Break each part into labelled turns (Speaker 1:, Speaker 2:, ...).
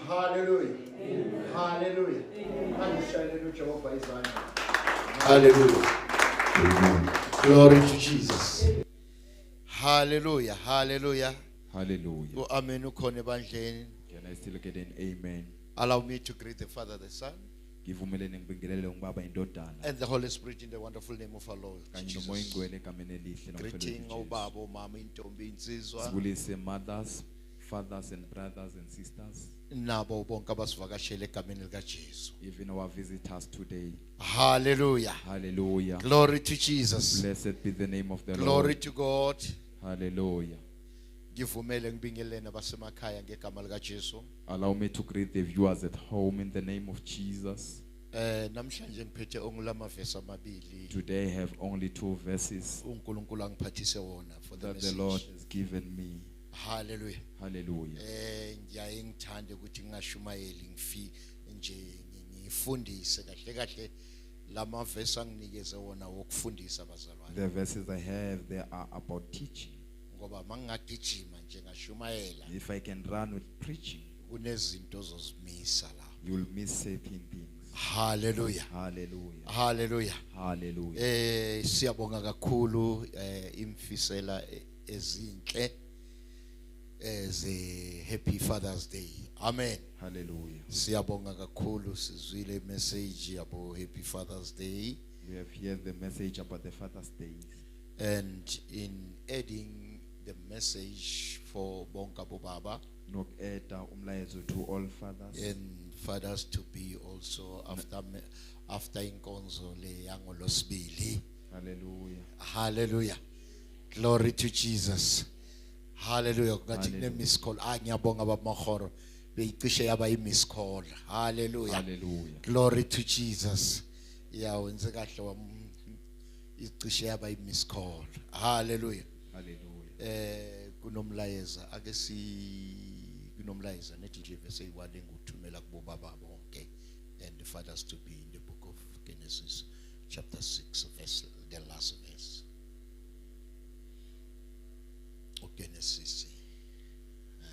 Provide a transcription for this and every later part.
Speaker 1: Hallelujah. Hallelujah. Angishayele uJehova izandla.
Speaker 2: Hallelujah.
Speaker 3: Amen.
Speaker 2: Glory to Jesus.
Speaker 1: Hallelujah. Hallelujah.
Speaker 3: Hallelujah.
Speaker 1: Amen ukhona ebandleni.
Speaker 3: Can I still get an amen?
Speaker 1: Allow me to greet the Father, the Son,
Speaker 3: Ngivumelene ngibingelele ngibaba indodana
Speaker 1: and the Holy Spirit in the wonderful name of our Lord
Speaker 3: kanye nomoya
Speaker 1: Jesus.
Speaker 3: ingcwele egameni elihle
Speaker 1: Greeting
Speaker 3: nomfelokazi
Speaker 1: obaba,
Speaker 3: Jesu.
Speaker 1: omama, intombi, insizwa,
Speaker 3: Sibulise mothers, fathers and brothers and sisters,
Speaker 1: nabo bonke abasivakashele egameni likaJesu.
Speaker 3: even our visitors today.
Speaker 1: Hallelujah.
Speaker 3: Hallelujah.
Speaker 1: Glory to Jesus.
Speaker 3: Blessed be the name of the
Speaker 1: Glory
Speaker 3: Lord.
Speaker 1: to God.
Speaker 3: Hallelujah.
Speaker 1: Ngivumele ngibingelele abasemakhaya ngegama likaJesu.
Speaker 3: Allow me to greet the viewers at home in the name of Jesus.
Speaker 1: Namhlanje ngiphethe ongulama verse amabili
Speaker 3: Today I have only 2 verses
Speaker 1: uNkulunkulu angiphathise wona for the
Speaker 3: that the Lord
Speaker 1: message.
Speaker 3: has given me.
Speaker 1: Hallelujah.
Speaker 3: Hallelujah.
Speaker 1: Ngiyaye ngithande ukuthi ngingashumayeli nje ngifundise kahle kahle lama verse anginikeze wona wokufundisa abazalwane.
Speaker 3: The verses I have, they are about teaching.
Speaker 1: Ngoba mangingagijima nje ngashumayela
Speaker 3: If I can run with preaching,
Speaker 1: kunezinto zozimisa la.
Speaker 3: you will miss certain things.
Speaker 1: Hallelujah.
Speaker 3: Hallelujah.
Speaker 1: Hallelujah.
Speaker 3: Hallelujah.
Speaker 1: Siyabonga kakhulu imfisela ezinhle happy Father's Day. Amen.
Speaker 3: Hallelujah.
Speaker 1: Siyabonga kakhulu sizwile message yabo happy Father's Day,
Speaker 3: We have heard the message about the Father's Day.
Speaker 1: and in adding the message for bonke baba
Speaker 3: Noketa umlayezo to all fathers.
Speaker 1: and fathers to be also after inkonzo le yangolosibili.
Speaker 3: Hallelujah.
Speaker 1: Hallelujah. Glory to Jesus. Hallelujah. Ngathi kune
Speaker 3: Hallelujah.
Speaker 1: miss call. Ngiyabonga babamahoro beyicishe yaba miss call. Hallelujah.
Speaker 3: Hallelujah.
Speaker 1: Glory to Jesus. Wenze kahle icishe yaba miss call. Hallelujah.
Speaker 3: Hallelujah.
Speaker 1: Kunomlayeza kunomlayeza nethi nje verse 1 enguthumela kubo baba bonke and the fathers to be in the book of Genesis chapter 6 verse the last verse. Genesis,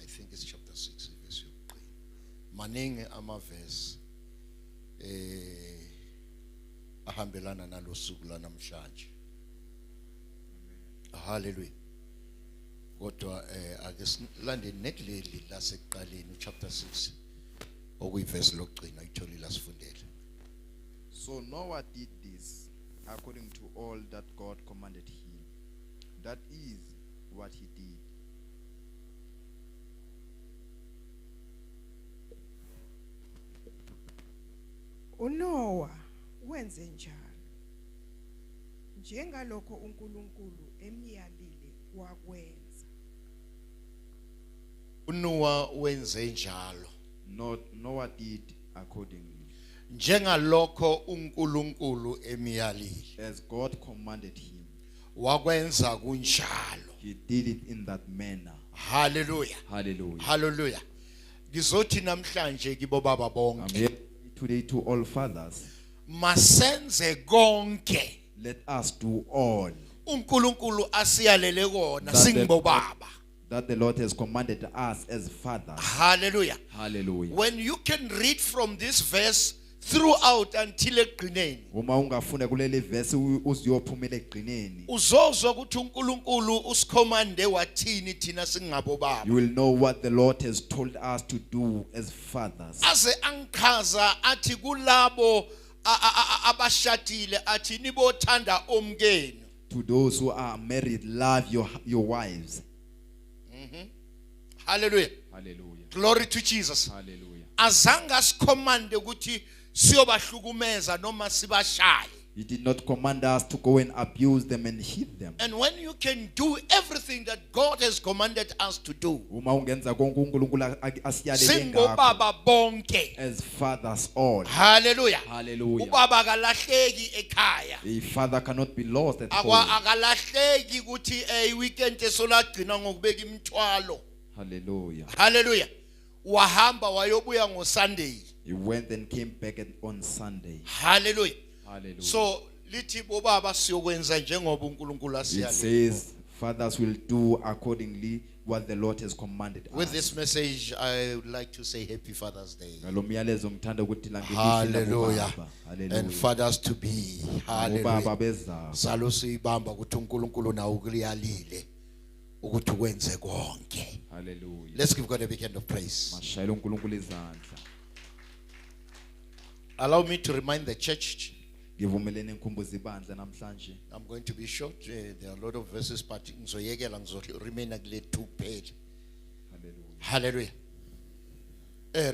Speaker 1: I think it's chapter 6 verse 3. Maningi amaverse ahambelana nalosuku lanamhlanje. Hallelujah. Kodwa ake silande netleli lasekuqaleni chapter 6 okuyiverse lokugcina itholile lasifundele.
Speaker 4: So Noah did this according to all that God commanded him. That is what he did.
Speaker 5: uNoah wenze njalo njengalokho uNkulunkulu emyalile wakwenza.
Speaker 1: uNoah wenze njalo
Speaker 4: Noah did accordingly,
Speaker 1: njengalokho uNkulunkulu emyalile
Speaker 4: as God commanded him.
Speaker 1: wakwenza kunjalo.
Speaker 3: He did it in that manner.
Speaker 1: Hallelujah.
Speaker 3: Hallelujah.
Speaker 1: Hallelujah. Ngizothi namhlanje kibo baba
Speaker 3: I'm
Speaker 1: bonke
Speaker 3: here today to all fathers.
Speaker 1: masenze konke
Speaker 3: Let us do all
Speaker 1: uNkulunkulu asiyalele kona
Speaker 3: That the-
Speaker 1: singibo baba.
Speaker 3: that the Lord has commanded us as fathers.
Speaker 1: Hallelujah.
Speaker 3: Hallelujah.
Speaker 1: When you can read from this verse throughout until egcineni
Speaker 3: Uma ungafuna kuleli verse uziyophumela egcineni,
Speaker 1: uzozwa ukuthi uNkulunkulu usikhomande wathini thina singabo baba.
Speaker 3: you will know what the Lord has told us to do as fathers.
Speaker 1: Aze angikhaza athi kulabo abashadile athi nibothanda omkenu.
Speaker 3: To those who are married, love your wives.
Speaker 1: Hallelujah.
Speaker 3: Hallelujah.
Speaker 1: Glory to Jesus.
Speaker 3: Hallelujah.
Speaker 1: Azange asikhomande ukuthi siyobahlukumeza noma sibashaye.
Speaker 3: He did not command us to go and abuse them and hit them.
Speaker 1: And when you can do everything that God has commanded us to do,
Speaker 3: Uma ungenza konke uNkulunkulu asiyalele
Speaker 1: singo
Speaker 3: ngakho,
Speaker 1: baba bonke.
Speaker 3: as fathers all.
Speaker 1: Hallelujah.
Speaker 3: Hallelujah.
Speaker 1: Ubaba akalahleki ekhaya.
Speaker 3: A father cannot be lost at home.
Speaker 1: Akalahleki ukuthi weekend esolagcina ngokubeka imithwalo.
Speaker 3: Hallelujah.
Speaker 1: Hallelujah. Wahamba wayobuya ngo Sunday.
Speaker 3: He went and came back on Sunday.
Speaker 1: Hallelujah.
Speaker 3: Hallelujah.
Speaker 1: So lithi bobaba siyokwenza njengoba uNkulunkulu
Speaker 3: It
Speaker 1: asiyalele.
Speaker 3: says, Fathers will do accordingly what the Lord has commanded
Speaker 1: With
Speaker 3: us.
Speaker 1: this message, I would like to say Happy Father's Day.
Speaker 3: Ngalo myalezo ngithanda ukuthi la ngelihle
Speaker 1: Hallelujah.
Speaker 3: labobaba.
Speaker 1: And
Speaker 3: Hallelujah.
Speaker 1: fathers to be.
Speaker 3: Obaba
Speaker 1: Hallelujah.
Speaker 3: bezayo.
Speaker 1: Salo siyibamba ukuthi uNkulunkulu nawo ukuliyalile ukuthi ukwenze konke.
Speaker 3: Hallelujah.
Speaker 1: Let's give God a big hand of praise.
Speaker 3: Mashayela uNkulunkulu izandla.
Speaker 1: Allow me to remind the church.
Speaker 3: Ngivumelene ngikhumbuza ibandla namhlanje.
Speaker 1: I'm going to be short. There are a lot of verses, but ngizoyekela remain kule 2 page.
Speaker 3: Hallelujah.
Speaker 1: Hallelujah.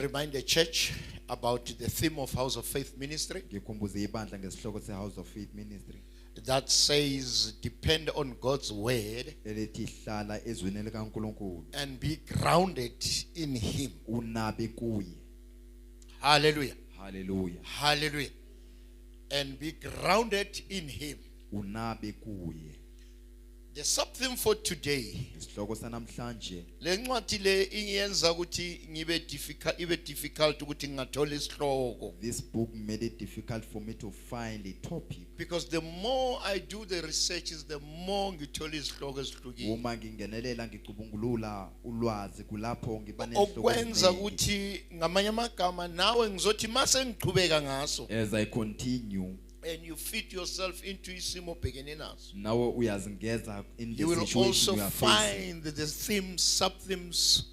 Speaker 1: Remind the church about the theme of House of Faith Ministry
Speaker 3: Ngikhumbuza ibandla ngesihloko seHouse of Faith Ministry.
Speaker 1: that says depend on God's word
Speaker 3: Elithi hlala ezwini likaNkulunkulu.
Speaker 1: and be grounded in Him.
Speaker 3: Unabe kuye.
Speaker 1: Hallelujah.
Speaker 3: Hallelujah.
Speaker 1: Hallelujah. And be grounded in Him.
Speaker 3: Unabe kuye.
Speaker 1: The something for today.
Speaker 3: Isihloko sanamhlanje
Speaker 1: Le ncwadi le inyenza ukuthi ibe difficult ukuthi ngingathola isihloko.
Speaker 3: this book made it difficult for me to find a topic.
Speaker 1: Because the more I do the researches, the more ngithola izihloko ezihlukile.
Speaker 3: Uma ngingenelela ngicubungulula ulwazi kulapho ngiba nezihloko
Speaker 1: Okwenza
Speaker 3: eziningi.
Speaker 1: ukuthi ngamanye amagama nawe ngizothi mase ngiqhubeka ngaso
Speaker 3: As I continue,
Speaker 1: and you fit yourself into isimo obhekene naso.
Speaker 3: nawe uyazingeza in the
Speaker 1: You will
Speaker 3: situation
Speaker 1: also
Speaker 3: you are facing.
Speaker 1: find the themes, sub-themes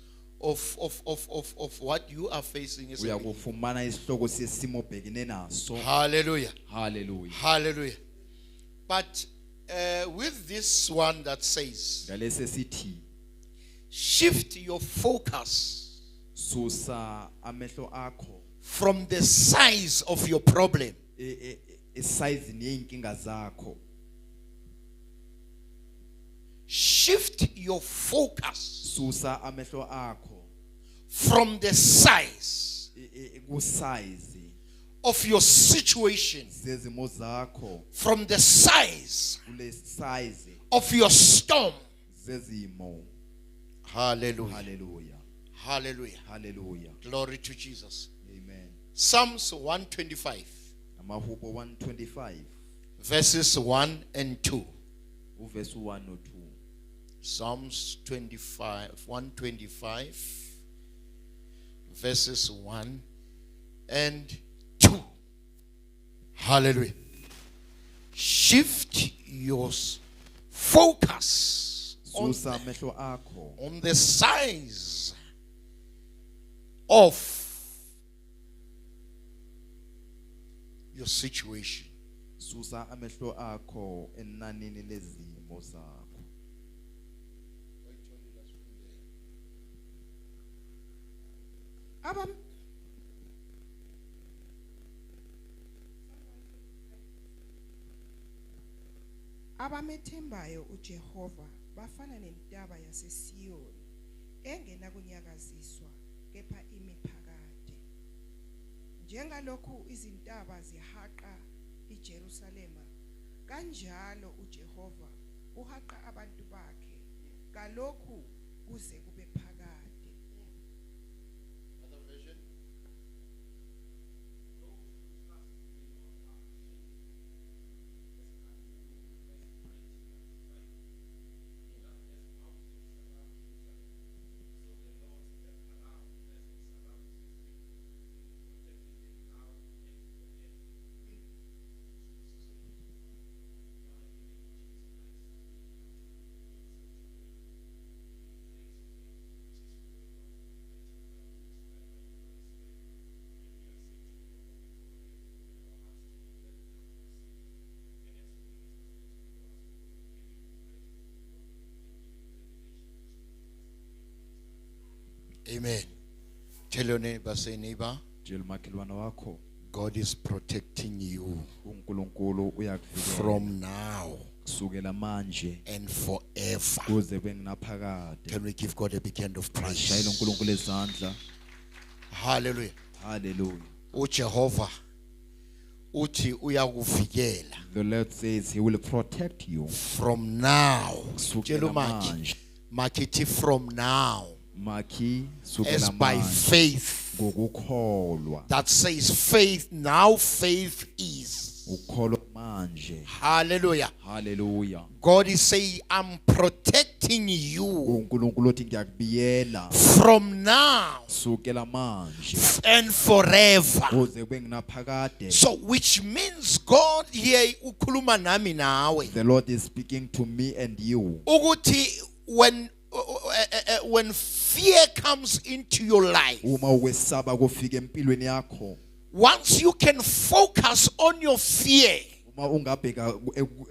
Speaker 1: of what you are facing. As a believer.
Speaker 3: Uyakufumana isihloko sesimo obhekene naso.
Speaker 1: Hallelujah.
Speaker 3: Hallelujah.
Speaker 1: Hallelujah. But with this one that says,
Speaker 3: Ngalesi sithi
Speaker 1: shift your focus
Speaker 3: susa amehlo akho
Speaker 1: from the size of your problem
Speaker 3: esizini yeinkinga zakho.
Speaker 1: shift your focus
Speaker 3: Susa amehlo akho
Speaker 1: from the size
Speaker 3: kusize
Speaker 1: of your situation,
Speaker 3: zezimo zakho,
Speaker 1: from the size
Speaker 3: kule size
Speaker 1: of your storm.
Speaker 3: zezimo.
Speaker 1: Hallelujah.
Speaker 3: Hallelujah.
Speaker 1: Hallelujah.
Speaker 3: Hallelujah.
Speaker 1: Glory to Jesus.
Speaker 3: Amen.
Speaker 1: Psalms 125,
Speaker 3: Amahubo 125
Speaker 1: verses 1 and 2.
Speaker 3: uverse 1 no 2.
Speaker 1: Psalms 125, verses 1 and 2. Hallelujah. Shift your focus
Speaker 3: Susa amehlo akho
Speaker 1: on the size of your situation.
Speaker 3: susa amehlo akho enanini lezimo zakho.
Speaker 5: Abam Abamethembayo uJehova bafana nentaba yaseSiyoni engena kunyakaziswa kepha imiphakade. Njengalokhu izintaba zihaqa iJerusalema, kanjalo uJehova uhaqa abantu bakhe kalokhu kuze kube phakade.
Speaker 1: Amen. Tell your neighbor, say neighbor,
Speaker 3: Jela makhelwane wakho
Speaker 1: God is protecting you
Speaker 3: uNkulunkulu uyakuvikela
Speaker 1: from now
Speaker 3: kusukela manje
Speaker 1: and forever.
Speaker 3: kuze bengunaphakade.
Speaker 1: Can we give God a big hand of
Speaker 3: Shayela
Speaker 1: praise?
Speaker 3: uNkulunkulu izandla.
Speaker 1: Hallelujah.
Speaker 3: Hallelujah.
Speaker 1: uJehova uthi uyakuvikela
Speaker 3: The Lord says he will protect you
Speaker 1: from now.
Speaker 3: kusukela
Speaker 1: Tshela uMakhi,
Speaker 3: manje.
Speaker 1: makithi from now,
Speaker 3: Makhi
Speaker 1: as
Speaker 3: sukela
Speaker 1: by
Speaker 3: manje
Speaker 1: faith.
Speaker 3: ngokukholwa.
Speaker 1: That says faith, now faith is.
Speaker 4: ukholwa manje.
Speaker 1: Hallelujah.
Speaker 4: Hallelujah.
Speaker 1: God is saying, I'm protecting you
Speaker 4: uNkulunkulu uthi ngiyakubiyela
Speaker 1: from now
Speaker 4: sukela manje
Speaker 1: and forever.
Speaker 4: uze kube nginaphakade.
Speaker 1: So which means God here ukhuluma nami nawe
Speaker 4: The Lord is speaking to me and you.
Speaker 1: ukuthi when fear comes into your life,
Speaker 4: Uma ukwesaba kufika empilweni yakho,
Speaker 1: once you can focus on your fear
Speaker 4: uma ungabheka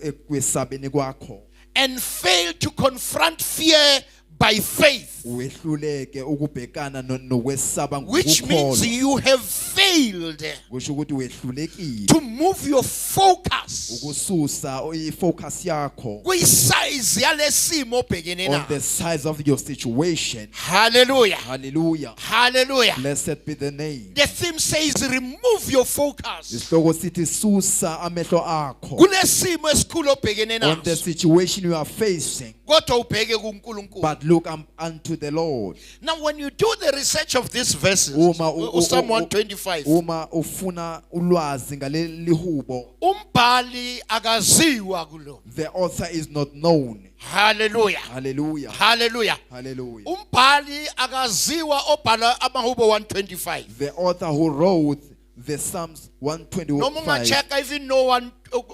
Speaker 4: ekwesabeni kwakho
Speaker 1: and fail to confront fear by faith,
Speaker 4: wehluleke ukubhekana nokwesaba
Speaker 1: which means
Speaker 4: ngokukholwa,
Speaker 1: you have failed
Speaker 4: kusho ukuthi wehlulekile
Speaker 1: to move your focus
Speaker 4: ukususa ifocus yakho
Speaker 1: kwi-size yalesimo obhekene
Speaker 4: on the
Speaker 1: nayo.
Speaker 4: size of your situation.
Speaker 1: Hallelujah.
Speaker 4: Hallelujah.
Speaker 1: Hallelujah.
Speaker 4: Blessed be the name.
Speaker 1: The theme says remove your focus
Speaker 4: Isihloko sithi susa amehlo akho
Speaker 1: kulesimo esikhulu obhekene
Speaker 4: on the
Speaker 1: naso,
Speaker 4: situation you are facing,
Speaker 1: kodwa ubheke kuNkulunkulu.
Speaker 4: but look unto the Lord.
Speaker 1: Now when you do the research of these verses, Psalm 125,
Speaker 4: Uma ufuna ulwazi ngaleli hubo,
Speaker 1: umbhali akaziwa kulo.
Speaker 4: the author is not known.
Speaker 1: Hallelujah.
Speaker 4: Hallelujah.
Speaker 1: Hallelujah.
Speaker 4: Hallelujah.
Speaker 1: Umbhali akaziwa obhala amahubo 125.
Speaker 4: The author who wrote the Psalms
Speaker 1: Noma
Speaker 4: 125,
Speaker 1: ungacheck, I even know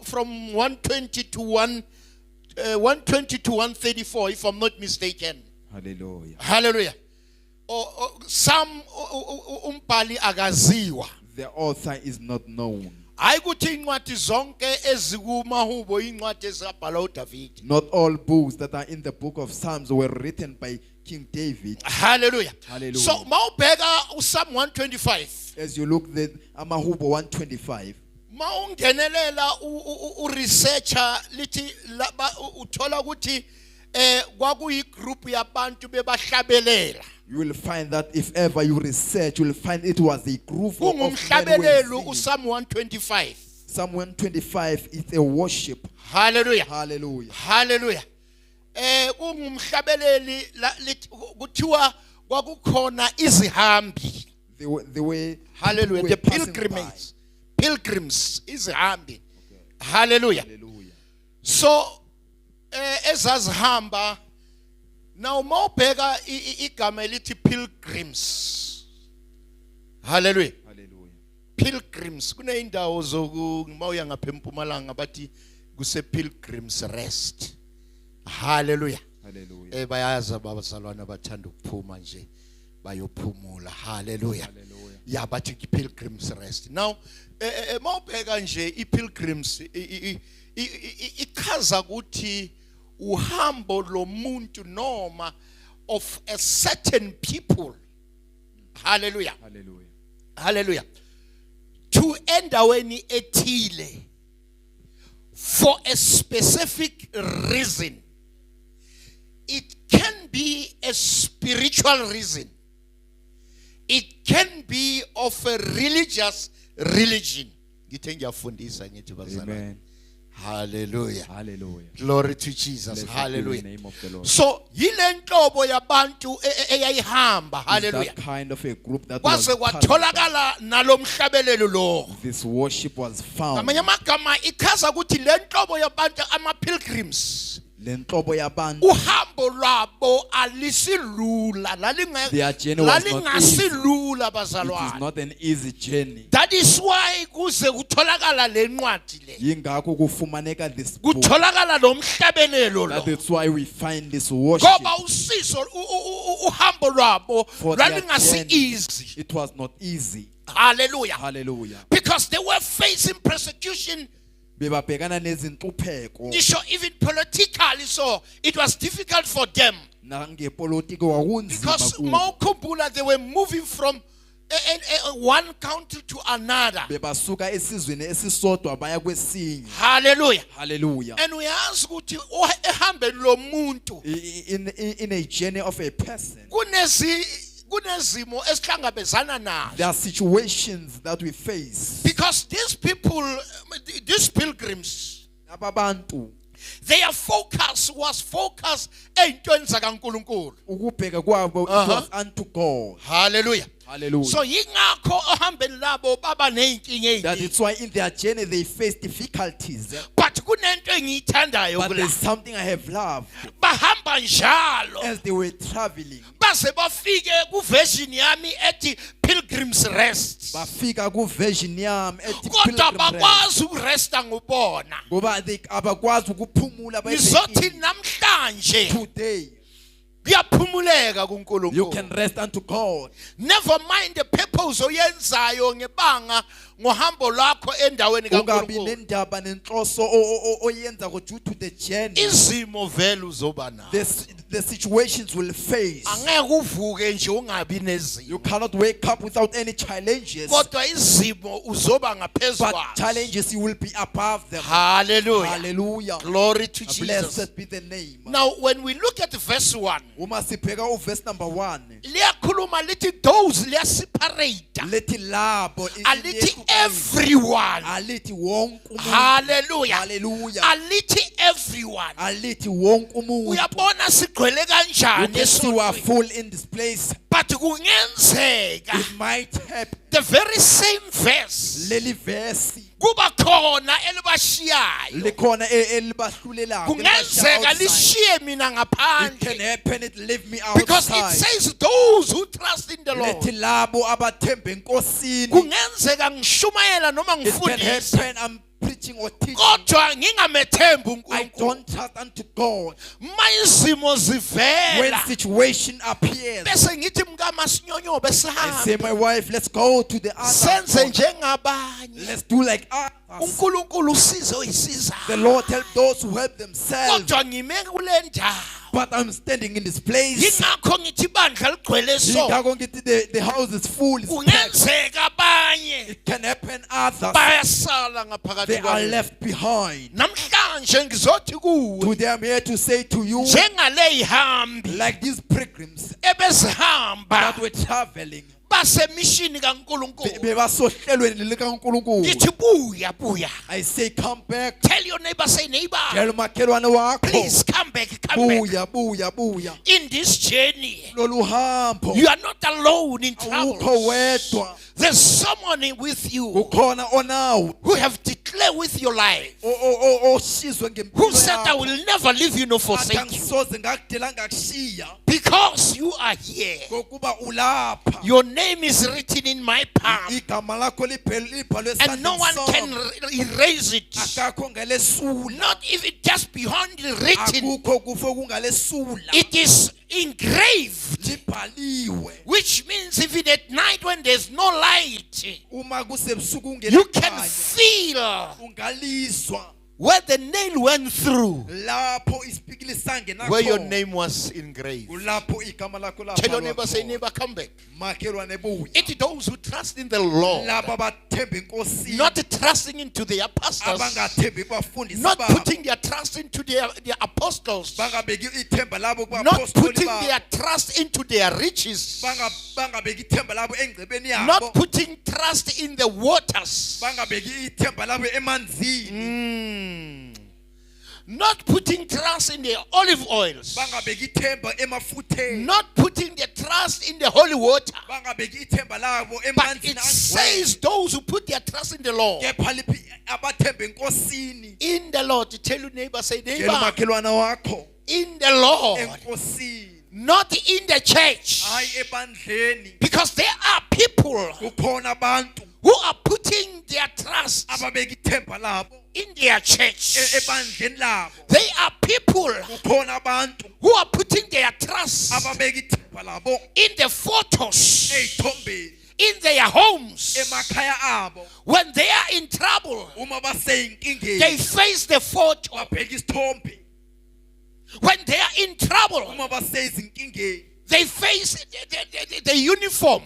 Speaker 1: from 120 to 120 to 134, if I'm not mistaken.
Speaker 4: hallelujah,
Speaker 1: Hallelujah. Some umbhali akaziwa.
Speaker 4: the author is not known.
Speaker 1: Hayi ukuthi incwadi zonke ezikumahubo incwadi ezabhalwa uDavid.
Speaker 4: Not all books that are in the book of Psalms were written by King David.
Speaker 1: Hallelujah.
Speaker 4: Hallelujah.
Speaker 1: So mawubheka uPsalm 125,
Speaker 4: As you look at Amahubo 125,
Speaker 1: mawungenelela uresearcher lithi uthola ukuthi kwakuyi group yabantu bebahlabelela.
Speaker 4: you will find that if ever you research, you will find it was a group of men who were
Speaker 1: Kungumhlabelelo
Speaker 4: singing.
Speaker 1: uPsalm 125.
Speaker 4: Psalm 125 is a worship.
Speaker 1: Hallelujah.
Speaker 4: Hallelujah.
Speaker 1: Hallelujah. Kungumhlabeleli kuthiwa kwakukhona izihambi.
Speaker 4: They were
Speaker 1: Hallelujah.
Speaker 4: were
Speaker 1: The
Speaker 4: passing
Speaker 1: pilgrims izihambi. Hallelujah.
Speaker 4: Hallelujah.
Speaker 1: So ezazihamba now mawubheka igama elithi pilgrims. Hallelujah.
Speaker 4: Hallelujah.
Speaker 1: Pilgrims kuneyindawo mawuya ngapha eMpumalanga bathi kuse pilgrims rest. Hallelujah.
Speaker 4: Hallelujah.
Speaker 1: Bayaza babazalwana bathanda ukuphuma nje bayophumula. Hallelujah.
Speaker 4: Hallelujah.
Speaker 1: Yeah, bathi pilgrims rest. Now mawubheka nje pilgrims ichaza ukuthi uhambo lomuntu noma of a certain people. Hallelujah.
Speaker 4: Hallelujah.
Speaker 1: Hallelujah. To endaweni ethile for a specific reason. It can be a spiritual reason. It can be of a religious religion. Ngithe ngiyafundisa ngithi bazalwane.
Speaker 4: Amen.
Speaker 1: Hallelujah.
Speaker 4: Hallelujah.
Speaker 1: Glory to Jesus.
Speaker 4: Blessed be
Speaker 1: Hallelujah.
Speaker 4: the name of the Lord.
Speaker 1: So yile nhlobo yabantu eyayihamba.
Speaker 4: It's
Speaker 1: Hallelujah.
Speaker 4: that kind of a group that was
Speaker 1: Kwaze
Speaker 4: passing by.
Speaker 1: kwatholakala nalomhlabelelo lo.
Speaker 4: This worship was found.
Speaker 1: Ngamanye amagama ichaza ukuthi le nhlobo yabantu ama-pilgrims
Speaker 4: Lenhlobo yabantu,
Speaker 1: uhambo lwabo alisilula
Speaker 4: their journey was not easy.
Speaker 1: lalingasilula
Speaker 4: It is
Speaker 1: bazalwane.
Speaker 4: not an easy journey.
Speaker 1: That is why kuze kutholakala le ncwadi le,
Speaker 4: Yingakho kufumaneka this book.
Speaker 1: kutholakala lo mhlabelelo
Speaker 4: That
Speaker 1: lo,
Speaker 4: is why we find this worship.
Speaker 1: ngoba usizo uhambo lwabo
Speaker 4: For their
Speaker 1: lwalingasi
Speaker 4: journey,
Speaker 1: easy.
Speaker 4: it was not easy.
Speaker 1: Hallelujah.
Speaker 4: Hallelujah.
Speaker 1: Because they were facing persecution,
Speaker 4: Bebabhekana nezinhlupheko
Speaker 1: even politically, so it was difficult for them.
Speaker 4: nangepolitiki kwakunzima
Speaker 1: Because
Speaker 4: kubo.
Speaker 1: Mawukhumbula, they were moving from one country to another.
Speaker 4: Bebasuka esizweni esisodwa baya kwesinye.
Speaker 1: Hallelujah.
Speaker 4: Hallelujah.
Speaker 1: And we ask ukuthi ehambeni lomuntu
Speaker 4: In a journey of a person,
Speaker 1: kunezimo esihlangabezana nazo.
Speaker 4: there are situations that we face.
Speaker 1: Because these people, these pilgrims,
Speaker 4: Ababantu
Speaker 1: their focus was focused ey'ntweni zakaNkulunkulu.
Speaker 4: ukubheka kwabo it was unto God.
Speaker 1: Hallelujah.
Speaker 3: Hallelujah.
Speaker 1: So yingakho ohambeni labo baba neyinkinga
Speaker 3: That
Speaker 1: eziningi.
Speaker 3: it's why in their journey they face difficulties.
Speaker 1: But kunento engiyithandayo
Speaker 3: But there's
Speaker 1: kula.
Speaker 3: something I have loved.
Speaker 1: Bahamba njalo
Speaker 3: As they were traveling,
Speaker 1: base bafike kuversion yami ethi Pilgrim's Rest.
Speaker 3: bafika ku-version yami ethi
Speaker 1: Kodwa
Speaker 3: Pilgrim Rest.
Speaker 1: bakwazi ukuresta ngubona.
Speaker 3: Ngoba abakwazi ukuphumula
Speaker 1: Ngizothi
Speaker 3: bayibhekile.
Speaker 1: namhlanje
Speaker 3: Today
Speaker 1: kuyaphumuleka
Speaker 3: you
Speaker 1: kuNkulunkulu.
Speaker 3: can rest unto God.
Speaker 1: Never mind the purpose oyenzayo ngebanga ngohambo lwakho endaweni
Speaker 3: Ungabi
Speaker 1: kaNkulunkulu.
Speaker 3: nendaba nenhloso oyenza due to the journey.
Speaker 1: Izimo vele uzoba nazo.
Speaker 3: The situations will face.
Speaker 1: Angeke uvuke nje ungabi
Speaker 3: You
Speaker 1: nezimo.
Speaker 3: cannot wake up without any challenges.
Speaker 1: Kodwa izimo uzoba ngaphezulu
Speaker 3: But
Speaker 1: kwazo.
Speaker 3: challenges, you will be above them.
Speaker 1: Hallelujah.
Speaker 3: Hallelujah.
Speaker 1: Glory to Jesus.
Speaker 3: Blessed be the name.
Speaker 1: Now when we look at verse 1,
Speaker 3: Uma sibheka uverse number 1.
Speaker 1: liyakhuluma lithi those liyaseparate.
Speaker 3: Lithi labo
Speaker 1: Alithi everyone.
Speaker 3: alithi wonke umuntu.
Speaker 1: Hallelujah.
Speaker 3: Hallelujah.
Speaker 1: Alithi everyone.
Speaker 3: Alithi wonke umuntu.
Speaker 1: Uyabona sigcwele
Speaker 3: You
Speaker 1: kanjani
Speaker 3: can see we are
Speaker 1: esontweni.
Speaker 3: full in this place.
Speaker 1: But kungenzeka
Speaker 3: It might happen.
Speaker 1: the very same verse
Speaker 3: Leli verse
Speaker 1: kuba khona elibashiyayo.
Speaker 3: likhona elibahlulelayo.
Speaker 1: Kungenzeka
Speaker 3: Outside.
Speaker 1: lishiye mina
Speaker 3: It can
Speaker 1: ngaphandle.
Speaker 3: happen, it leave me
Speaker 1: Because it
Speaker 3: outside.
Speaker 1: says those who trust in the Lord.
Speaker 3: Lithi labo abathembe enkosini.
Speaker 1: Kungenzeka ngishumayela noma
Speaker 3: It can
Speaker 1: ngifundise.
Speaker 3: happen, I'm preaching or teaching.
Speaker 1: Kodwa ngingamethembi
Speaker 3: I
Speaker 1: uNkulunkulu.
Speaker 3: don't trust unto God.
Speaker 1: Mayizimo
Speaker 3: When
Speaker 1: zivela
Speaker 3: situation appears,
Speaker 1: bese ngithi mkama sinyonyobe
Speaker 3: I say,
Speaker 1: sihambe.
Speaker 3: my wife, let's go to the other.
Speaker 1: Senze
Speaker 3: side.
Speaker 1: njengabanye.
Speaker 3: Let's do like others.
Speaker 1: uNkulunkulu usizo uyisiza.
Speaker 3: The Lord help those who help themselves.
Speaker 1: Kodwa ngime kule ndawo.
Speaker 3: But I'm standing in this place.
Speaker 1: Yingakho ngithi bandla ligcwele so.
Speaker 3: Yingakho ngithi the house is full. It's packed.
Speaker 1: Kungenzeka abanye
Speaker 3: It can happen others.
Speaker 1: bayasala ngaphakathi
Speaker 3: They are
Speaker 1: kwami.
Speaker 3: left behind.
Speaker 1: Namhlanje ngizothi kuwe
Speaker 3: Today I'm here to say to you,
Speaker 1: njengale ihambi
Speaker 3: like these pilgrims
Speaker 1: ebezihamba
Speaker 3: that were traveling,
Speaker 1: basemishini kaNkulunkulu.
Speaker 3: bebasohlelweni likaNkulunkulu.
Speaker 1: Ngithi buya.
Speaker 3: I say, come back.
Speaker 1: Tell your neighbor, say neighbor,
Speaker 3: Tell umakhelwane wakho.
Speaker 1: please come back.
Speaker 3: Buya.
Speaker 1: In this journey,
Speaker 3: Lolu hambo.
Speaker 1: you are not alone in
Speaker 3: Awukho
Speaker 1: trouble.
Speaker 3: wedwa.
Speaker 1: There's someone with you
Speaker 3: Ukhona onawo.
Speaker 1: who have declared with your life,
Speaker 3: Oshizwe ngempilo
Speaker 1: who said, I
Speaker 3: yakho.
Speaker 1: will never leave you nor
Speaker 3: Athi
Speaker 1: forsake you.
Speaker 3: angisoze ngakudela ngakushiya.
Speaker 1: Because you are here.
Speaker 3: Ngokuba ulapha.
Speaker 1: Your name is written in my palm,
Speaker 3: Igama lakho libhalwe
Speaker 1: and no one can erase it.
Speaker 3: akakho ngalesula.
Speaker 1: Not even just beyond the written.
Speaker 3: Akukho kufo kungalesula.
Speaker 1: It is engraved,
Speaker 3: Libhaliwe.
Speaker 1: which means even at night when there's no light,
Speaker 3: Uma kusebusuku
Speaker 1: you can
Speaker 3: ungenakhanya,
Speaker 1: feel
Speaker 3: ungalizwa
Speaker 1: where the nail went through,
Speaker 3: lapho isipikili sangena
Speaker 1: where your
Speaker 3: khona.
Speaker 1: name was engraved.
Speaker 3: Kulapho igama lakho
Speaker 1: Tell your
Speaker 3: lapha
Speaker 1: neighbor, say neighbor, come back.
Speaker 3: makhelwane buya.
Speaker 1: It those who trust in the Lord,
Speaker 3: Laba bathemba enkosini,
Speaker 1: not trusting into the apostles,
Speaker 3: abangathembi kubafundisi
Speaker 1: not
Speaker 3: babo,
Speaker 1: putting their trust into their apostles,
Speaker 3: bangabeki ithemba labo
Speaker 1: not
Speaker 3: kubapostoli
Speaker 1: putting
Speaker 3: babo,
Speaker 1: their trust into their riches,
Speaker 3: bangabeki ithemba labo engcebeni yabo,
Speaker 1: not putting trust in the waters,
Speaker 3: bangabeki ithemba labo emanzini,
Speaker 1: not putting trust in the olive oils,
Speaker 3: bangabeki ithemba emafutheni,
Speaker 1: not putting their trust in the holy water.
Speaker 3: bangabeki ithemba labo
Speaker 1: But
Speaker 3: emanzini
Speaker 1: it says those who put their trust in the Lord.
Speaker 3: kepha liphi abathemba enkosini.
Speaker 1: In the Lord. Tell your neighbor, say
Speaker 3: Tshela
Speaker 1: neighbor,
Speaker 3: umakhelwane wakho
Speaker 1: in the Lord,
Speaker 3: enkosini,
Speaker 1: not in the church.
Speaker 3: hayi ebandleni.
Speaker 1: Because there are people
Speaker 3: Kukhona abantu
Speaker 1: who are putting their trust
Speaker 3: ababeki ithemba labo
Speaker 1: in their church.
Speaker 3: ebandleni labo.
Speaker 1: They are people
Speaker 3: Kukhona abantu
Speaker 1: who are putting their trust
Speaker 3: ababeki ithemba labo
Speaker 1: in the photos,
Speaker 3: ey'thombeni,
Speaker 1: in their homes.
Speaker 3: emakhaya abo.
Speaker 1: When they are in trouble,
Speaker 3: Uma
Speaker 1: they
Speaker 3: baseyinkingeni
Speaker 1: face the photo.
Speaker 3: babheka isithombe.
Speaker 1: When they are in trouble,
Speaker 3: Uma baseyizinkingeni
Speaker 1: they face the uniform,